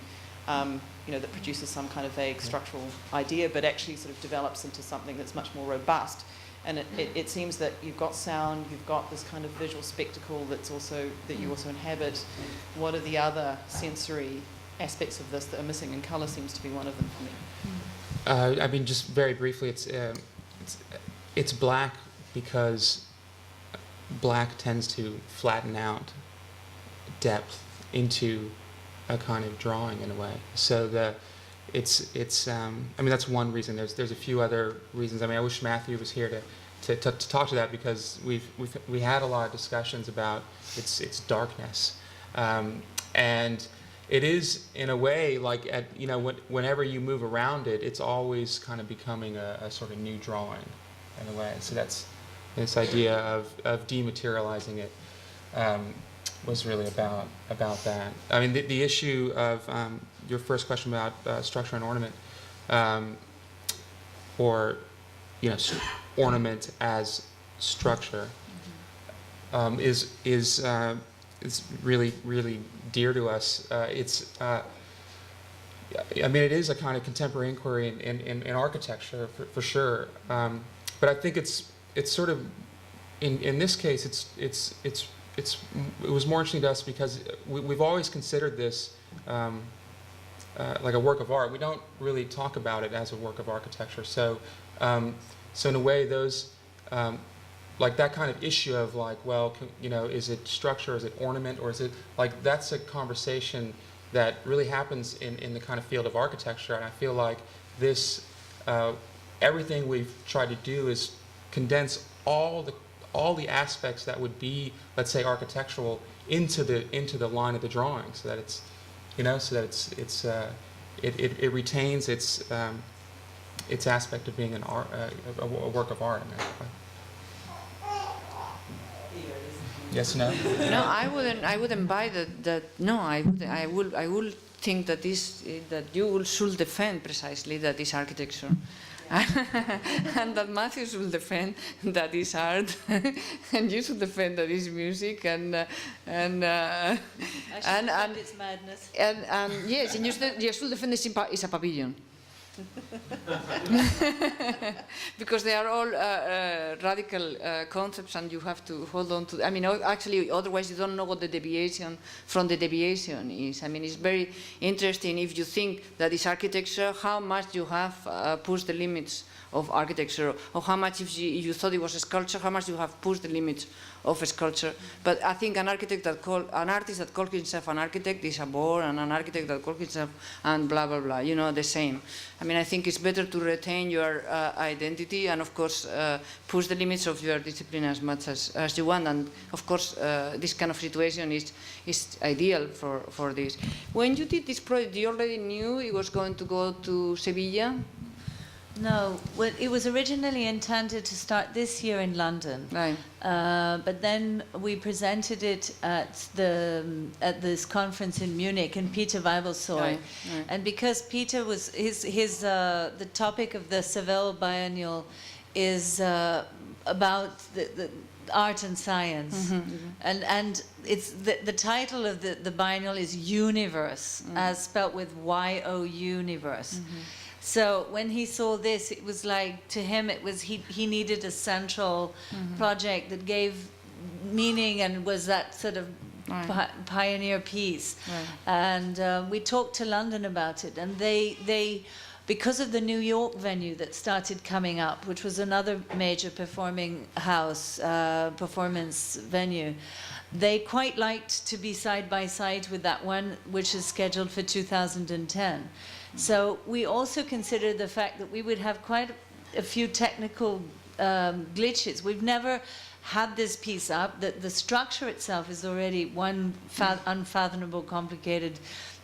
that produces some kind of vague structural idea, but actually sort of develops into something that's much more robust. And it seems that you've got sound, you've got this kind of visual spectacle that you also inhabit. What are the other sensory aspects of this that are missing? And colour seems to be one of them for me. I mean, just very briefly, it's black because black tends to flatten out depth into a kind of drawing in a way. So I mean, that's one reason. There's a few other reasons. I mean, I wish Matthew was here to talk to that, because we had a lot of discussions about its darkness, and it is in a way like whenever you move around it, it's always kind of becoming a sort of new drawing in a way. So that's this idea of dematerializing it. Was really about that. I mean, the issue of your first question about structure and ornament, or ornament as structure, is really, really dear to us. I mean, it is a kind of contemporary inquiry in architecture for sure. But I think it's sort of in this case it was more interesting to us because we've always considered this like a work of art. We don't really talk about it as a work of architecture. So in a way, those like that kind of issue of like, well, is it structure, is it ornament, or is it like, that's a conversation that really happens in the kind of field of architecture. And I feel like this, everything we've tried to do is condense all the aspects that would be, let's say, architectural into the line of the drawing, so that it's it retains its aspect of being an art, a work of art. Yes, no. No, I wouldn't buy that. No, I wouldn't. I would think that that you should defend precisely that is architecture. And that Matthew should defend that is art, and you should defend that is music, and it's madness. And yes, and you should defend is a pavilion. Because they are all radical concepts, and you have to hold on to. I mean, actually, otherwise you don't know what the deviation from the deviation is. I mean, it's very interesting if you think that is architecture, how much you have pushed the limits of architecture, or how much if you thought it was a sculpture, how much you have pushed the limits of a sculpture. But I think an artist that calls himself an architect is a bore, and an architect that calls himself and blah blah blah. You know, the same. I mean, I think it's better to retain your identity, and of course push the limits of your discipline as much as you want. And of course, this kind of situation is ideal for this. When you did this project, you already knew it was going to go to Sevilla. No, well, it was originally intended to start this year in London, Right. But then we presented it at this conference in Munich, and Peter Weibel saw it. Right. And because Peter was the topic of the Seville Biennial is about the art and science, and it's the title of the biennial is Universe, as spelt with Y-O Universe. So when he saw this, it was like, to him, it was he needed a central project that gave meaning and was that sort of pioneer piece. Right. And we talked to London about it, and they because of the New York venue that started coming up, which was another major performing house, performance venue, they quite liked to be side by side with that one, which is scheduled for 2010. So we also considered the fact that we would have quite a few technical glitches. We've never had this piece up. The structure itself is already one unfathomable, complicated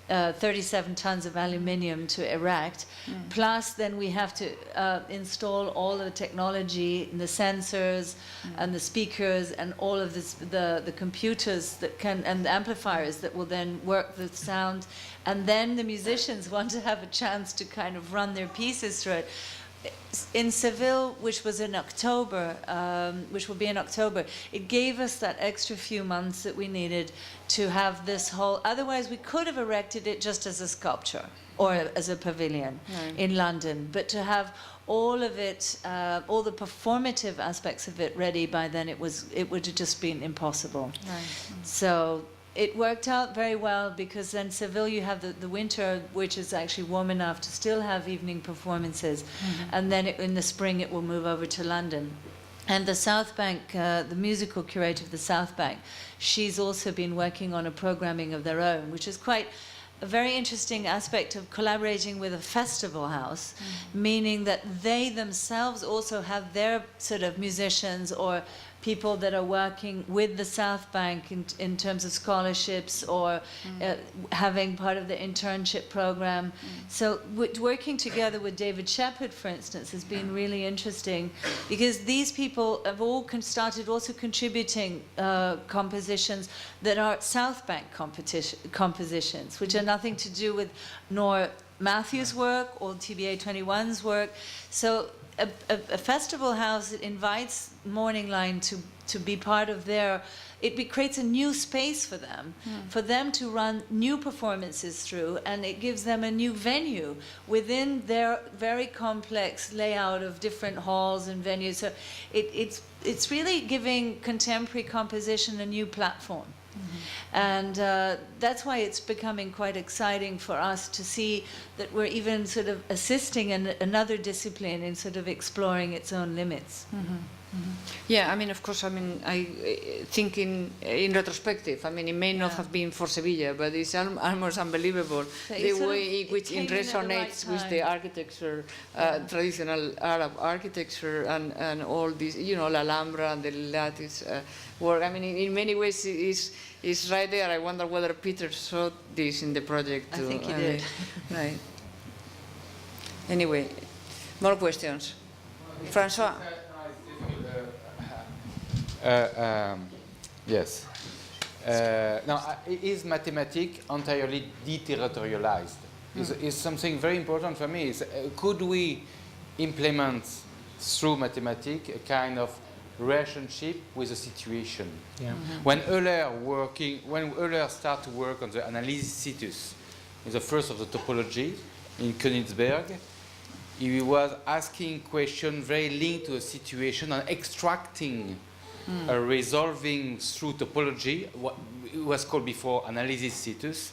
37 tons of aluminium to erect. Plus, then we have to install all the technology, and the sensors, and the speakers, and all of this, the computers that can, and the amplifiers that will then work the sound. And then the musicians want to have a chance to kind of run their pieces through it. In Seville, which was in October, which will be in October, it gave us that extra few months that we needed to have this whole. Otherwise, we could have erected it just as a sculpture or as a pavilion in London. But to have all of it, all the performative aspects of it ready by then, it would have just been impossible. So it worked out very well, because then Seville, you have the winter, which is actually warm enough to still have evening performances, and then in the spring it will move over to London. And the South Bank, the musical curator of the South Bank, she's also been working on a programming of their own, which is quite a very interesting aspect of collaborating with a festival house, meaning that they themselves also have their sort of musicians or people that are working with the South Bank in terms of scholarships or having part of the internship program. So working together with David Shepherd, for instance, has been really interesting, because these people have all started also contributing compositions that are South Bank compositions, which are nothing to do with nor Matthew's work or TBA21's work. So a festival house that invites Morning Line to be part of their, it creates a new space for them to run new performances through, and it gives them a new venue within their very complex layout of different halls and venues. So it's really giving contemporary composition a new platform. And that's why it's becoming quite exciting for us to see that we're even sort of assisting another discipline in sort of exploring its own limits. Yeah, I mean, of course, I mean, I think in retrospective, I mean, it may not have been for Sevilla, but it's almost unbelievable the way in which it resonates with the architecture, traditional Arab architecture, and all this, you know, La Alhambra and the lattice work. I mean, in many ways, it's right there. I wonder whether Peter saw this in the project too. I think he did. Right. Anyway, more questions. François? Yes. Now, is mathematics entirely deterritorialized? Is something very important for me. Could we implement through mathematics a kind of relationship with the situation? Yeah. When Euler started to work on the analysis situs, in the first of the topology in Königsberg, he was asking questions very linked to a situation and extracting, resolving through topology, what it was called before analysis situs,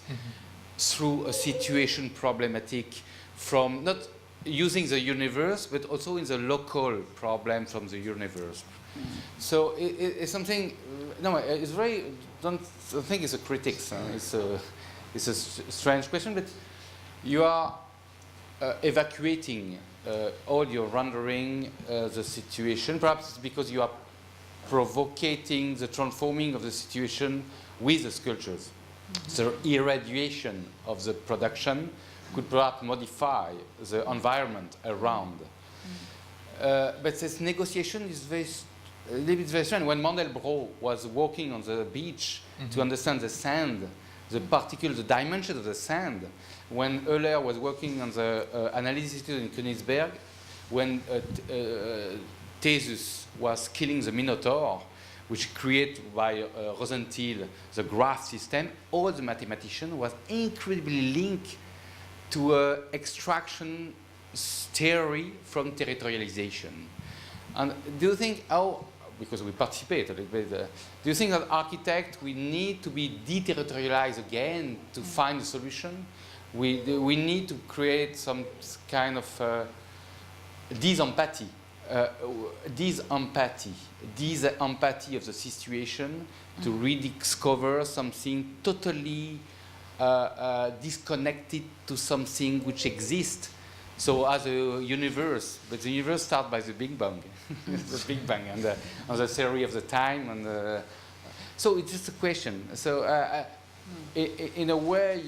through a situation problematic from not using the universe, but also in the local problem from the universe. So it's something, no, it's very, don't think it's a critic, it's a strange question, but you are evacuating all your rendering the situation. Perhaps it's because you are provocating the transforming of the situation with the sculptures. The irradiation of the production could perhaps modify the environment around. But this negotiation is a little bit very strange. When Mandelbrot was walking on the beach to understand the sand, the particle, the dimension of the sand, when Euler was working on the analysis in Königsberg, when Theseus was killing the Minotaur, which created by Rosenthal the graph system, all the mathematicians was incredibly linked to extraction theory from territorialization. And do you think because we participate a little bit, do you think that architect, we need to be deterritorialized again to find a solution? We need to create some kind of disempathy of the situation to rediscover something totally disconnected to something which exists. So as a universe, but the universe starts by the Big Bang, the Big Bang, and the theory of the time, and so it's just a question. So in a way,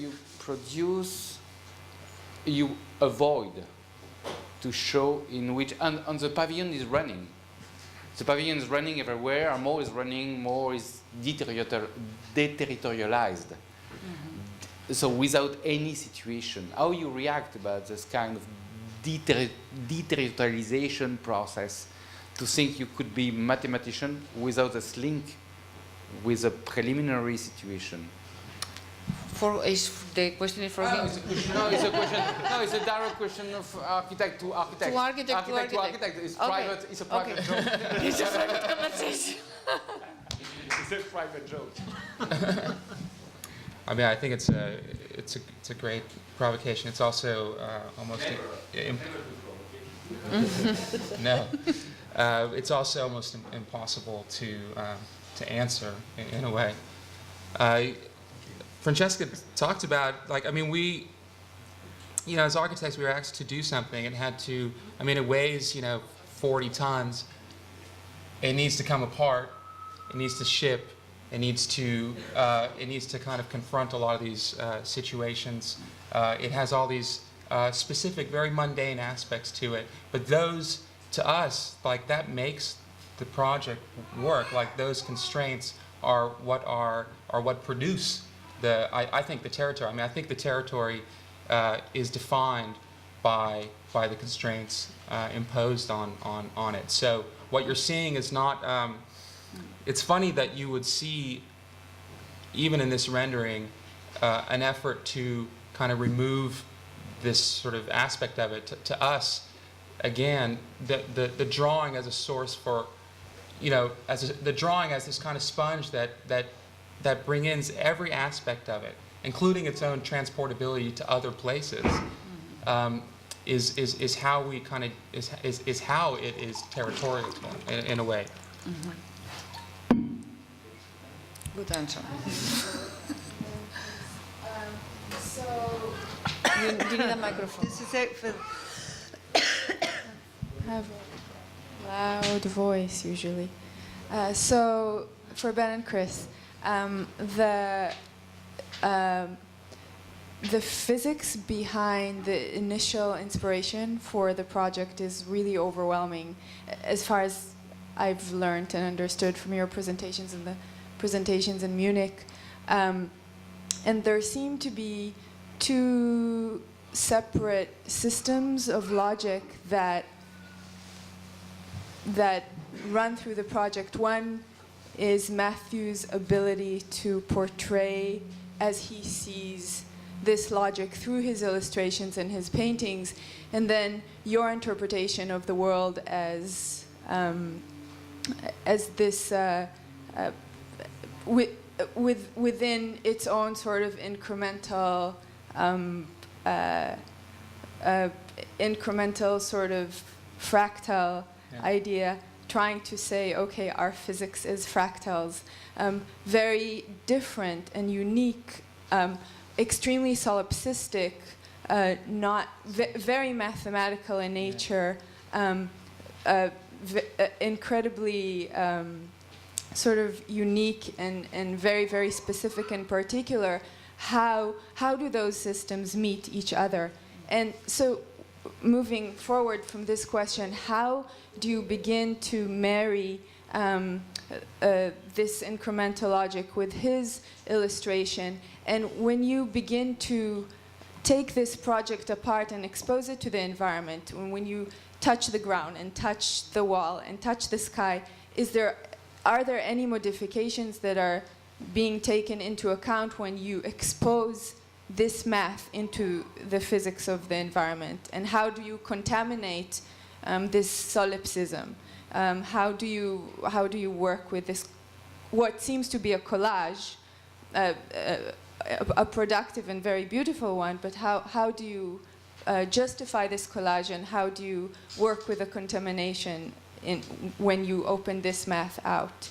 you avoid to show in which, and the pavilion is running. The pavilion is running everywhere, and more is running, more is deterritorialized. So without any situation, how you react about this kind of deterritorialization process, to think you could be mathematician without this link with a preliminary situation? Is the question is for him? It's a question. No, it's a question. No, it's a direct question of architect to architect. To architect to architect. It's okay. private. It's a private joke. It's a private conversation. It's a private joke. I mean, I think it's a great provocation. It's also almost no. It's also almost impossible to answer in a way. Francesca talked about, like, I mean, we, as architects, we were asked to do something and had to, I mean, it weighs, 40 tons. It needs to come apart. It needs to ship. It needs to kind of confront a lot of these situations. It has all these specific, very mundane aspects to it. But those, to us, like, that makes the project work. Like, those constraints are what produce I think the territory. I mean, I think the territory is defined by the constraints imposed on it. So what you're seeing is not. It's funny that you would see, even in this rendering, an effort to kind of remove this sort of aspect of it. To us, again, the drawing as a source for, the drawing as this kind of sponge that brings in every aspect of it, including its own transportability to other places, is how we kind of is how it is territorial in a way. Mm-hmm. Good answer. So you need a microphone. this is it for. Have a loud voice usually. So for Ben and Chris, the physics behind the initial inspiration for the project is really overwhelming, as far as I've learned and understood from your presentations and the presentations in Munich. And there seem to be two separate systems of logic that run through the project. One is Matthew's ability to portray as he sees this logic through his illustrations and his paintings, and then your interpretation of the world as this within its own sort of incremental incremental sort of fractal idea, trying to say, okay, our physics is fractals, very different and unique, extremely solipsistic, not very mathematical in nature, incredibly sort of unique and very, very specific and particular. How do those systems meet each other? And so moving forward from this question, how do you begin to marry this incremental logic with his illustration? And when you begin to take this project apart and expose it to the environment, when you touch the ground and touch the wall and touch the sky, are there any modifications that are being taken into account when you expose this math into the physics of the environment? And how do you contaminate this solipsism? How do you work with this, what seems to be a collage, a productive and very beautiful one, but how do you justify this collage, and how do you work with the contamination when you open this math out,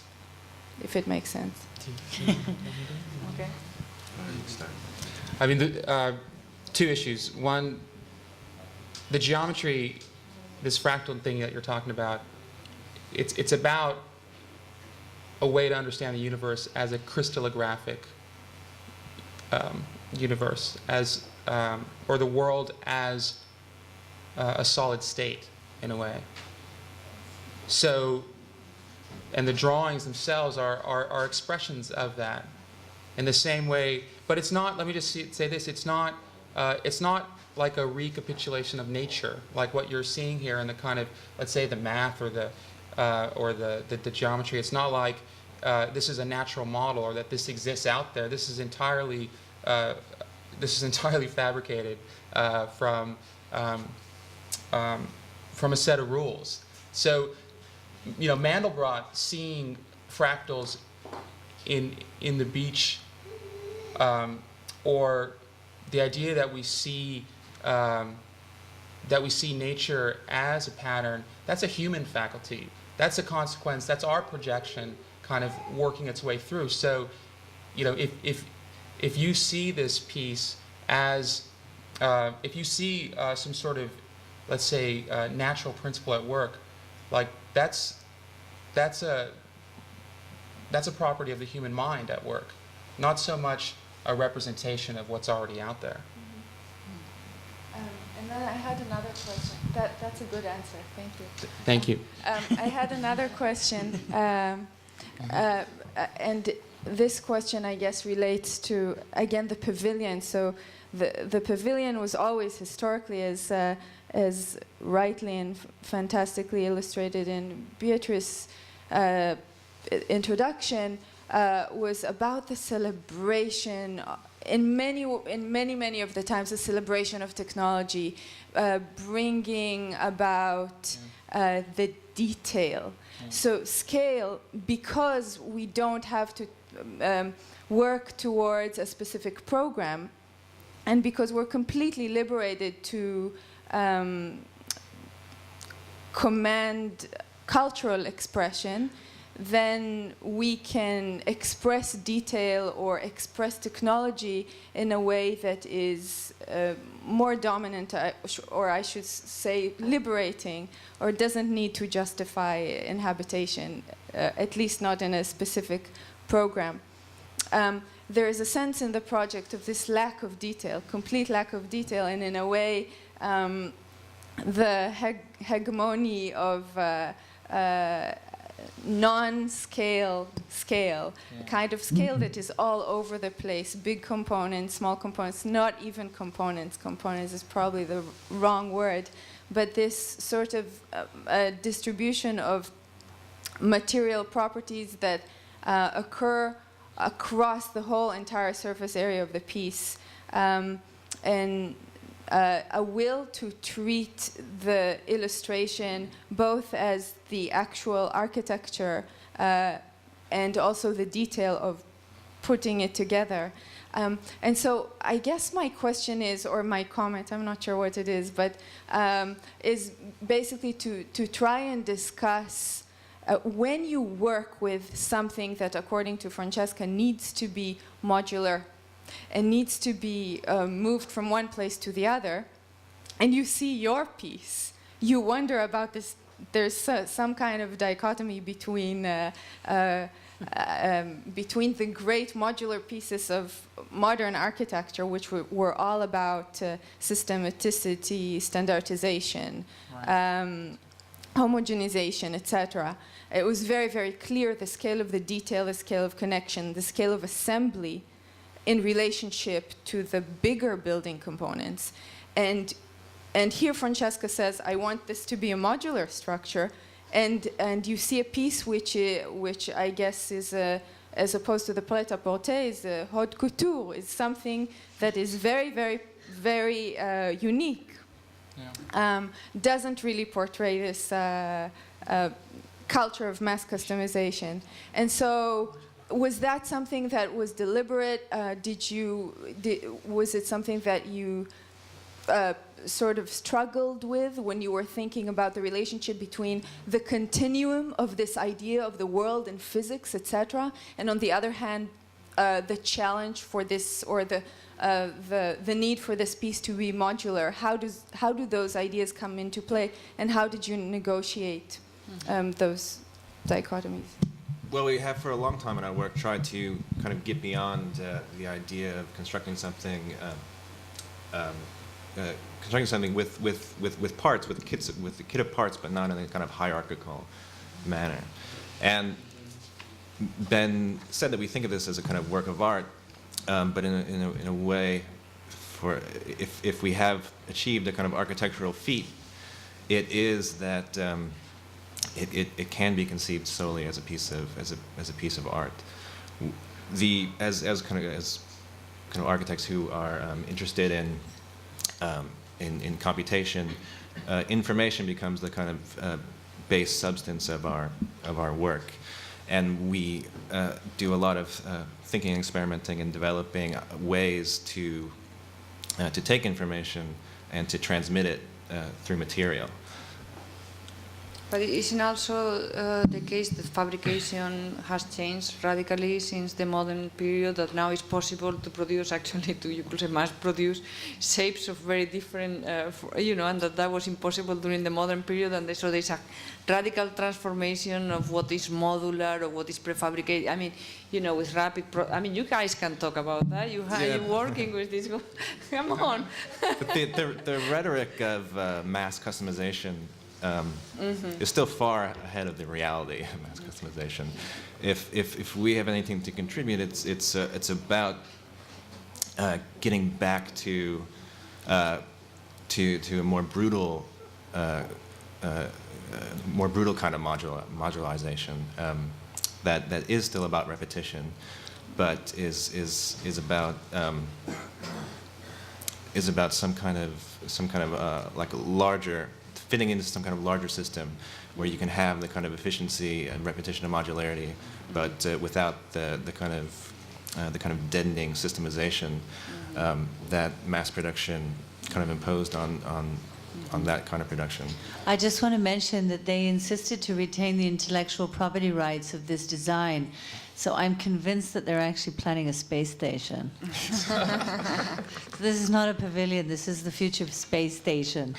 if it makes sense? Okay. I mean, two issues. One, the geometry, this fractal thing that you're talking about, it's about a way to understand the universe as a crystallographic universe, as or the world as a solid state, in a way. So, and the drawings themselves are expressions of that, in the same way. But it's not. Let me just say this: it's not like a recapitulation of nature, like what you're seeing here in the kind of, let's say, the math or the geometry. It's not like this is a natural model, or that this exists out there. This is entirely fabricated from a set of rules. So, you know, Mandelbrot seeing fractals in the beach, or the idea that we see nature as a pattern, that's a human faculty. That's a consequence. That's our projection kind of working its way through. So, you know, if you see this piece as, if you see some sort of, let's say, natural principle at work, like that's a property of the human mind at work, not so much a representation of what's already out there. And then I had another question. That's a good answer. Thank you. Thank you. I had another question, and this question, I guess, relates to, again, the pavilion. So the pavilion was always historically, as rightly and fantastically illustrated in Beatrice's introduction, was about the celebration, in many of the times, the celebration of technology, bringing about the detail. So scale, because we don't have to work towards a specific program, and because we're completely liberated to command cultural expression, then we can express detail or express technology in a way that is more dominant, or I should say liberating, or doesn't need to justify inhabitation, at least not in a specific program. there is a sense in the project of this lack of detail, complete lack of detail, and in a way, the hegemony of non-scale kind of scale that is all over the place, big components, small components, not even components. Components is probably the wrong word, but this sort of distribution of material properties that occur across the whole entire surface area of the piece, and a will to treat the illustration both as the actual architecture and also the detail of putting it together. And so I guess my question is, or my comment, I'm not sure what it is, but is basically to try and discuss when you work with something that, according to Francesca, needs to be modular and needs to be moved from one place to the other, and you see your piece, you wonder about this. There's some kind of dichotomy between between the great modular pieces of modern architecture, which were all about systematicity, standardization, homogenization, etc. It was very, very clear the scale of the detail, the scale of connection, the scale of assembly in relationship to the bigger building components. And here Francesca says, I want this to be a modular structure, and you see a piece which I guess is, as opposed to the prêt-à-porter, is haute couture, is something that is very, very, very unique. Yeah. Doesn't really portray this culture of mass customization. And so, was that something that was deliberate? Was it something that you sort of struggled with when you were thinking about the relationship between the continuum of this idea of the world and physics, etc., and on the other hand, the challenge for this, or the need for this piece to be modular? How do those ideas come into play, and how did you negotiate those dichotomies? Well, we have for a long time in our work tried to kind of get beyond the idea of constructing something with parts, with the kit of parts, but not in a kind of hierarchical manner. And Ben said that we think of this as a kind of work of art, but in a way, for if we have achieved a kind of architectural feat, it is that it can be conceived solely as a piece of art. As kind of architects who are interested in computation, information becomes the kind of base substance of our work, and we do a lot of thinking, experimenting, and developing ways to take information and to transmit it through material. But isn't also the case that fabrication has changed radically since the modern period, that now it's possible to produce, actually, you could say mass produce shapes of very different, and that was impossible during the modern period, and so there's a radical transformation of what is modular or what is prefabricated. I mean, with rapid, you guys can talk about that. You're working with this. Come on. But the rhetoric of mass customization is still far ahead of the reality of mass customization. If we have anything to contribute, it's about getting back to a more brutal kind of modularization that is still about repetition, but is about some kind of like a larger, fitting into some kind of larger system where you can have the kind of efficiency and repetition and modularity, but without the kind of deadening systemization that mass production kind of imposed on that kind of production. I just want to mention that they insisted to retain the intellectual property rights of this design. So I'm convinced that they're actually planning a space station. So this is not a pavilion, this is the future space station.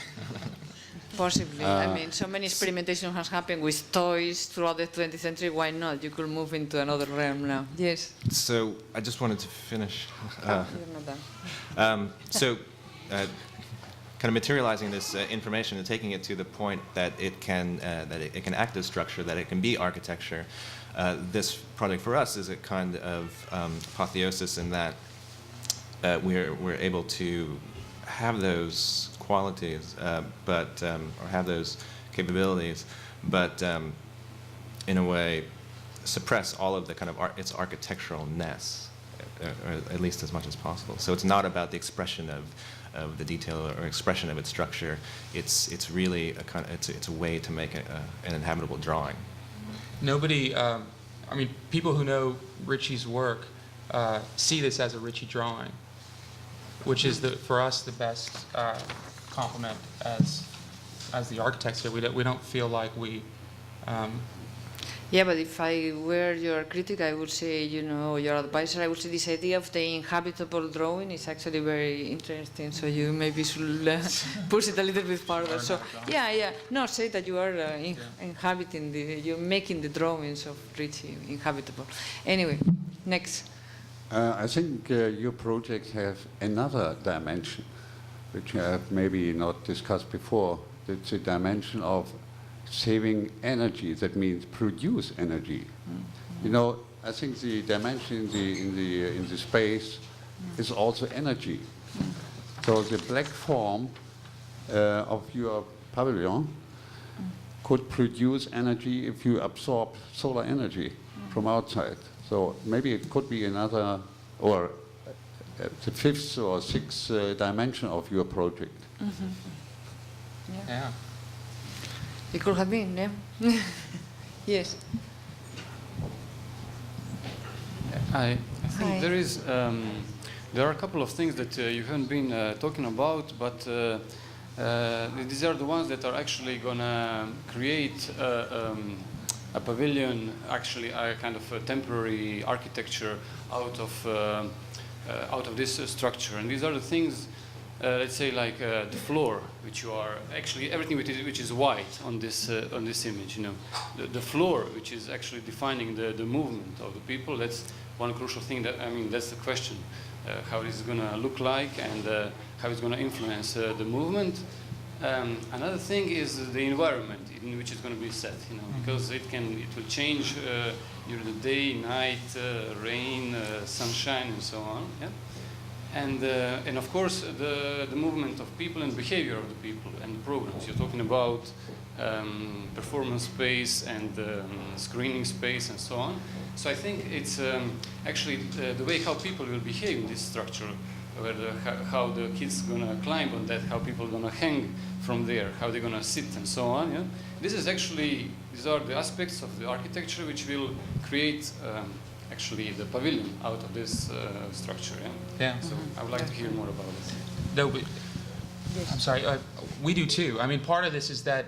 Possibly. I mean, so many experimentation has happened with toys throughout the 20th century. Why not? You could move into another realm now. Yes. So I just wanted to finish. You're not done. Kind of materializing this information and taking it to the point that it can act as structure, that it can be architecture. This project for us is a kind of apotheosis in that we're able to have those qualities, or have those capabilities, but in a way suppress all of the kind of its architecturalness, or at least as much as possible. So it's not about the expression of the detail or expression of its structure. It's really a kind of it's a way to make an inhabitable drawing. Nobody, I mean, people who know Ritchie's work see this as a Ritchie drawing, which is for us the best compliment as the architects here. We don't feel like we. Yeah, but if I were your critic, I would say, you know, your advisor, I would say this idea of the inhabitable drawing is actually very interesting. So you maybe should push it a little bit further. So yeah. No, say that you are inhabiting you're making the drawings of Ritchie inhabitable. Anyway, next. I think your projects have another dimension, which I have maybe not discussed before. It's a dimension of saving energy. That means produce energy. Mm-hmm. You know, I think the dimension in the space is also energy. So the black form of your pavilion could produce energy if you absorb solar energy from outside. So maybe it could be another, or the fifth or sixth dimension of your project. Mm-hmm. Yeah. It could have been, yeah. Yes. I think there are a couple of things that you haven't been talking about, but these are the ones that are actually going to create a pavilion, actually a kind of a temporary architecture out of this structure. And these are the things, let's say, like the floor, which you are actually everything which is white on this image. You know, the floor, which is actually defining the movement of the people. That's one crucial thing. That's the question: how it is going to look like and how it's going to influence the movement. Another thing is the environment in which it's going to be set. You know, because it will change during the day, night, rain, sunshine, and so on. Yeah. And of course, the movement of people and behavior of the people and the programs. You're talking about performance space and screening space and so on. So I think it's actually the way how people will behave in this structure, how the kids are going to climb on that, how people are going to hang from there, how they're going to sit and so on. Yeah? These are the aspects of the architecture which will create actually the pavilion out of this structure. Yeah. So I would like to hear more about it. No, but I'm sorry. We do too. I mean, part of this is that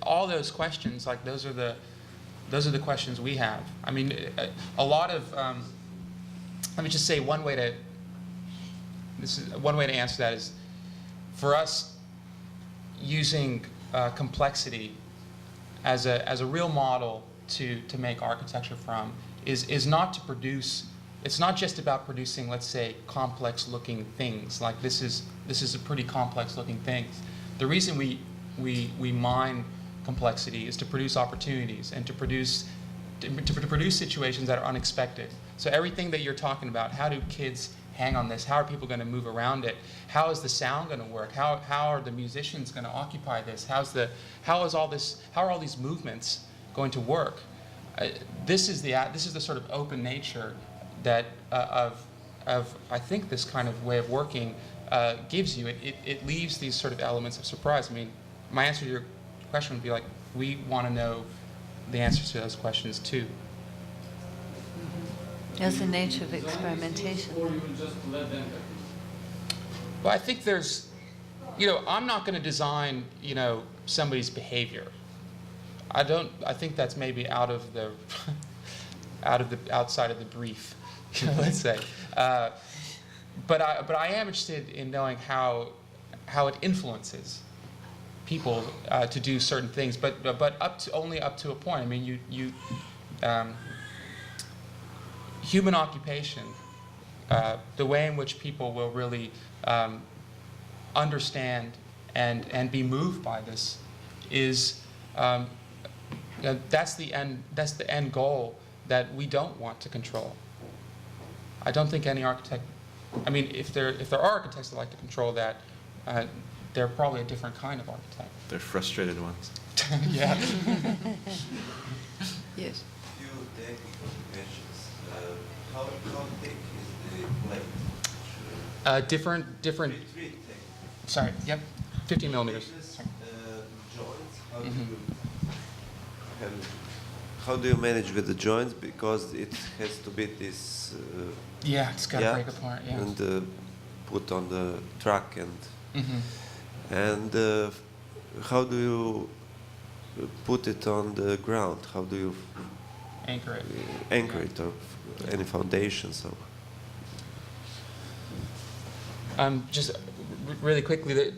all those questions, like those are the questions we have. I mean, a lot of. Let me just say one way to answer that is, for us, using complexity as a real model to make architecture from. Is not to produce. It's not just about producing, let's say, complex-looking things. Like this is a pretty complex-looking thing. The reason we mine complexity is to produce opportunities and to produce situations that are unexpected. So everything that you're talking about, how do kids hang on this? How are people going to move around it? How is the sound going to work? How are the musicians going to occupy this? How are all these movements going to work? This is the sort of open nature that of I think this kind of way of working gives you. It leaves these sort of elements of surprise. I mean, my answer to your question would be like, we want to know the answers to those questions too. That's the nature of experimentation. Or you will just let them. Well, I think there's, I'm not going to design, somebody's behavior. I think that's maybe outside of the brief, let's say. But I am interested in knowing how it influences people to do certain things, but only up to a point. I mean, human occupation, the way in which people will really understand and be moved by this is that's the end goal that we don't want to control. I don't think any architect. I mean, if there are architects that like to control that, they're probably a different kind of architect. They're frustrated ones. Yeah. Yes. Few technical questions. How thick is the plate? Different. Sorry. Yep. 15 millimeters. Joints. How do you manage with the joints, because it has to be this? Yeah, it's got to break apart. Yeah. And put on the truck and how do you put it on the ground? How do you anchor it? Anchor it, or any foundations? Just really quickly,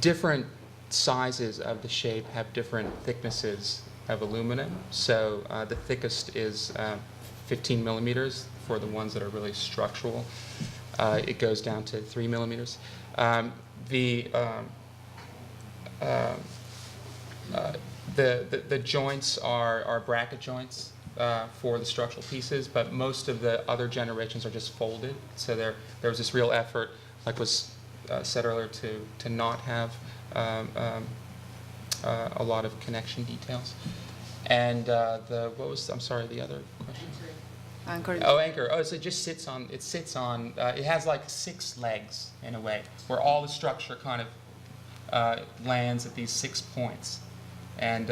different sizes of the shape have different thicknesses of aluminum. So the thickest is 15 millimeters for the ones that are really structural. It goes down to 3 millimeters. The joints are bracket joints for the structural pieces, but most of the other generations are just folded. So there was this real effort, like was said earlier, to not have a lot of connection details. And I'm sorry, the other question? Anchor. Oh, anchor. Oh, so it just sits on. It has like 6 legs in a way, where all the structure kind of lands at these 6 points. And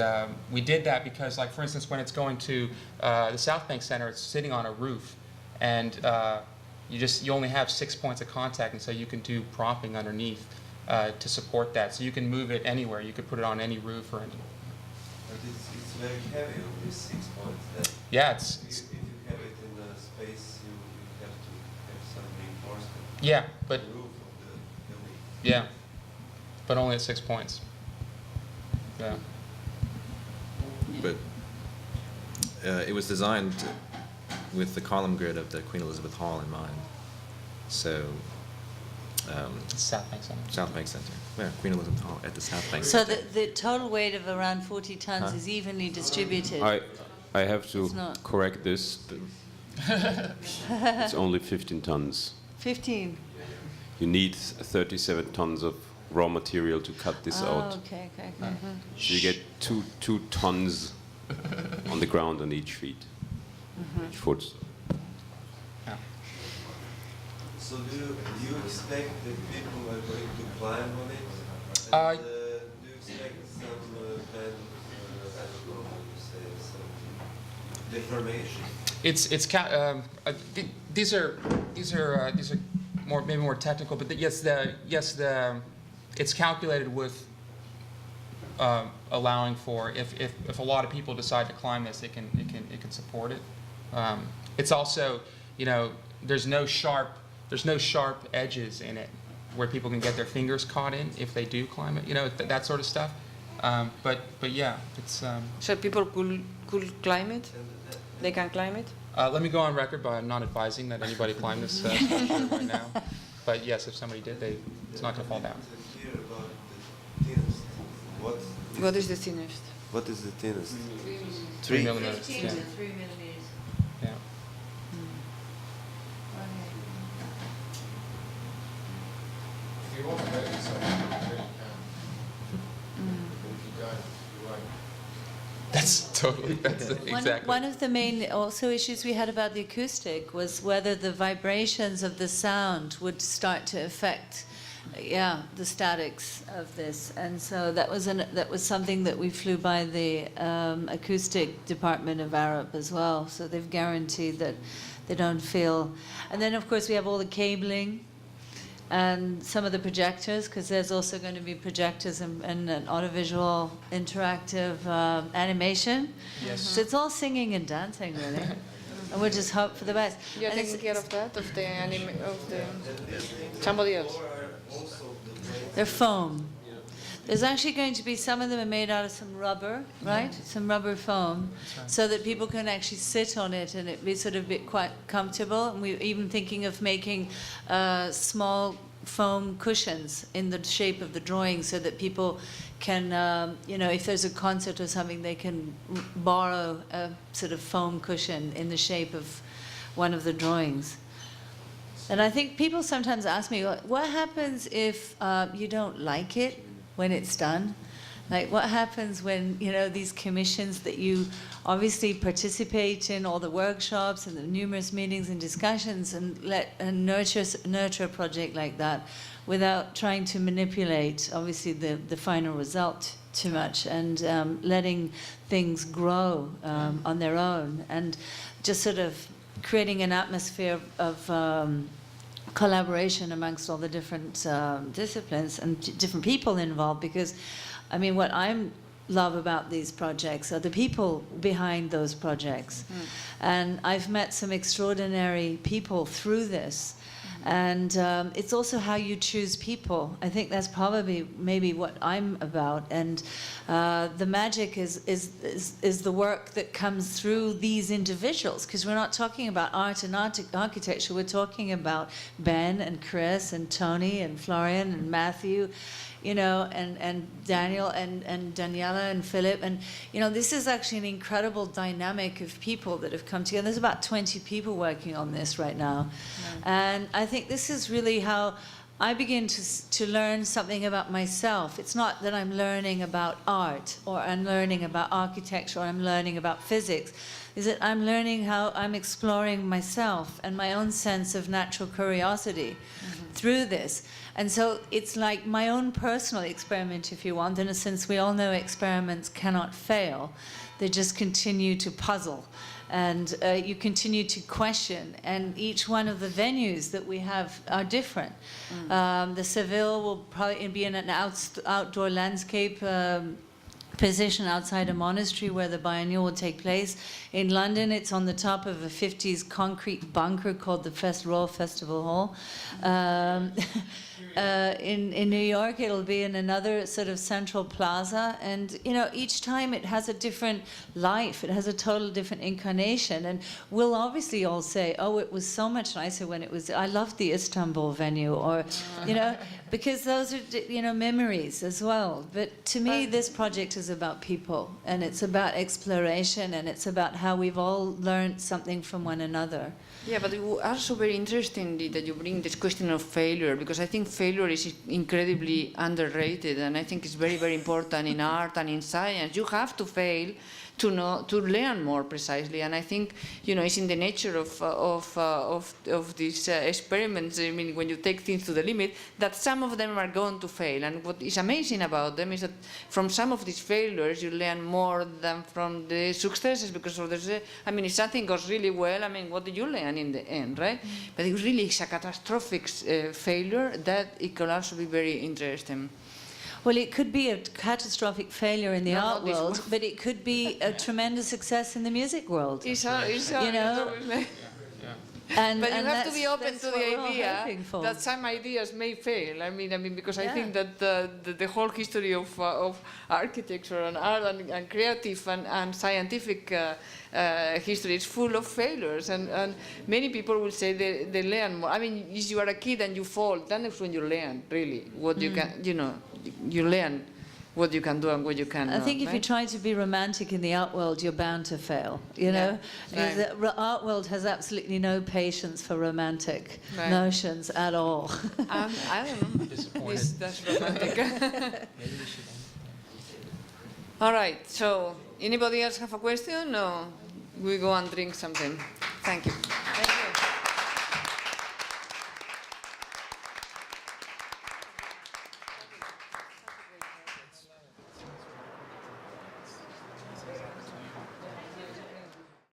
we did that because, like, for instance, when it's going to the South Bank Center, it's sitting on a roof, and you only have 6 points of contact, and so you can do propping underneath to support that. So you can move it anywhere. You could put it on any roof or any. But it's very heavy on these 6 points. Yeah, if you have it in the space, you have to have some reinforcement. Yeah, but the roof of the building. Yeah, but only at 6 points. Yeah. But it was designed with the column grid of the Queen Elizabeth Hall in mind. So. South Bank Center. South Bank Center. Yeah, Queen Elizabeth Hall at the South Bank So Center. the total weight of around 40 tons is evenly distributed. I have to correct this. It's only 15 tons. 15? You need 37 tons of raw material to cut this out. Okay. So you get two tons on the ground on each feet, each foot. So do you expect that people are going to climb on it? And, do you expect some kind of, I don't know how you say, some deformation? These are maybe more technical, but it's calculated with allowing for if a lot of people decide to climb this, it can support it. It's also, there's no sharp edges in it where people can get their fingers caught in if they do climb it, that sort of stuff. But yeah, it's. So people could climb it? They can climb it? Let me go on record by not advising that anybody climb this structure right now. But yes, if somebody did, it's not going to fall down. What is the thinnest? What is the thinnest? 3 millimeters. 15 to 3 millimeters. Yeah. If you want to make something, you really can. If you don't, you won't. That's exactly. One of the main also issues we had about the acoustic was whether the vibrations of the sound would start to affect, the statics of this, and so that was something that we flew by the acoustic department of Arup as well. So they've guaranteed that they don't feel, and then of course we have all the cabling. And some of the projectors, because there's also going to be projectors and an audiovisual interactive animation. Yes. So it's all singing and dancing, really. And we'll just hope for the best. You're taking care of that, somebody else? They're foam. There's actually going to be, some of them are made out of some rubber, right? Some rubber foam, so that people can actually sit on it and it be sort of quite comfortable. And we're even thinking of making small foam cushions in the shape of the drawing, so that people can, if there's a concert or something, they can borrow a sort of foam cushion in the shape of one of the drawings. And I think people sometimes ask me, what happens if you don't like it when it's done? Like, what happens when, these commissions that you obviously participate in, all the workshops and the numerous meetings and discussions, and nurture a project like that without trying to manipulate, obviously, the final result too much, and letting things grow on their own, and just sort of creating an atmosphere of collaboration amongst all the different disciplines and different people involved. Because, I mean, what I love about these projects are the people behind those projects. And I've met some extraordinary people through this. And it's also how you choose people. I think that's probably maybe what I'm about. And the magic is the work that comes through these individuals, because we're not talking about art and architecture. We're talking about Ben and Chris and Tony and Florian and Matthew, and Daniel and Daniela and Philip. And, this is actually an incredible dynamic of people that have come together. There's about 20 people working on this right now. And I think this is really how I begin to learn something about myself. It's not that I'm learning about art, or I'm learning about architecture, or I'm learning about physics. Is that I'm learning how I'm exploring myself and my own sense of natural curiosity through this. And so it's like my own personal experiment, if you want, in a sense. We all know experiments cannot fail. They just continue to puzzle. And you continue to question. And each one of the venues that we have are different. The Seville will probably be in an outdoor landscape position outside a monastery where the biennial will take place. In London, it's on the top of a 50s concrete bunker called the Royal Festival Hall. In New York, it'll be in another sort of central plaza. And, each time it has a different life. It has a total different incarnation. And we'll obviously all say, oh, it was so much nicer when it was, I loved the Istanbul venue, or, because those are, memories as well. But to me, this project is about people, and it's about exploration, and it's about how we've all learned something from one another. Yeah, but it was also very interesting that you bring this question of failure, because I think failure is incredibly underrated, and I think it's very, very important in art and in science. You have to fail to learn more precisely, and I think it's in the nature of these experiments. I mean, when you take things to the limit, that some of them are going to fail. And what is amazing about them is that from some of these failures you learn more than from the successes, because if something goes really well, what do you learn in the end, right? But it really is a catastrophic failure that it can also be very interesting. Well, it could be a catastrophic failure in the art world, but it could be a tremendous success in the music world. But you have to be open to the idea that some ideas may fail. I mean, because I think that the whole history of architecture and art and creative and scientific history is full of failures, and many people will say they learn more. I mean, if you are a kid and you fall, then is when you learn really what you can. You learn what you can do and what you cannot. I think if you try to be romantic in the art world, you're bound to fail, Because the art world has absolutely no patience for romantic notions at all. I don't know. Disappointed. That's romantic. All right, so anybody else have a question? No, we go and drink something. Thank you.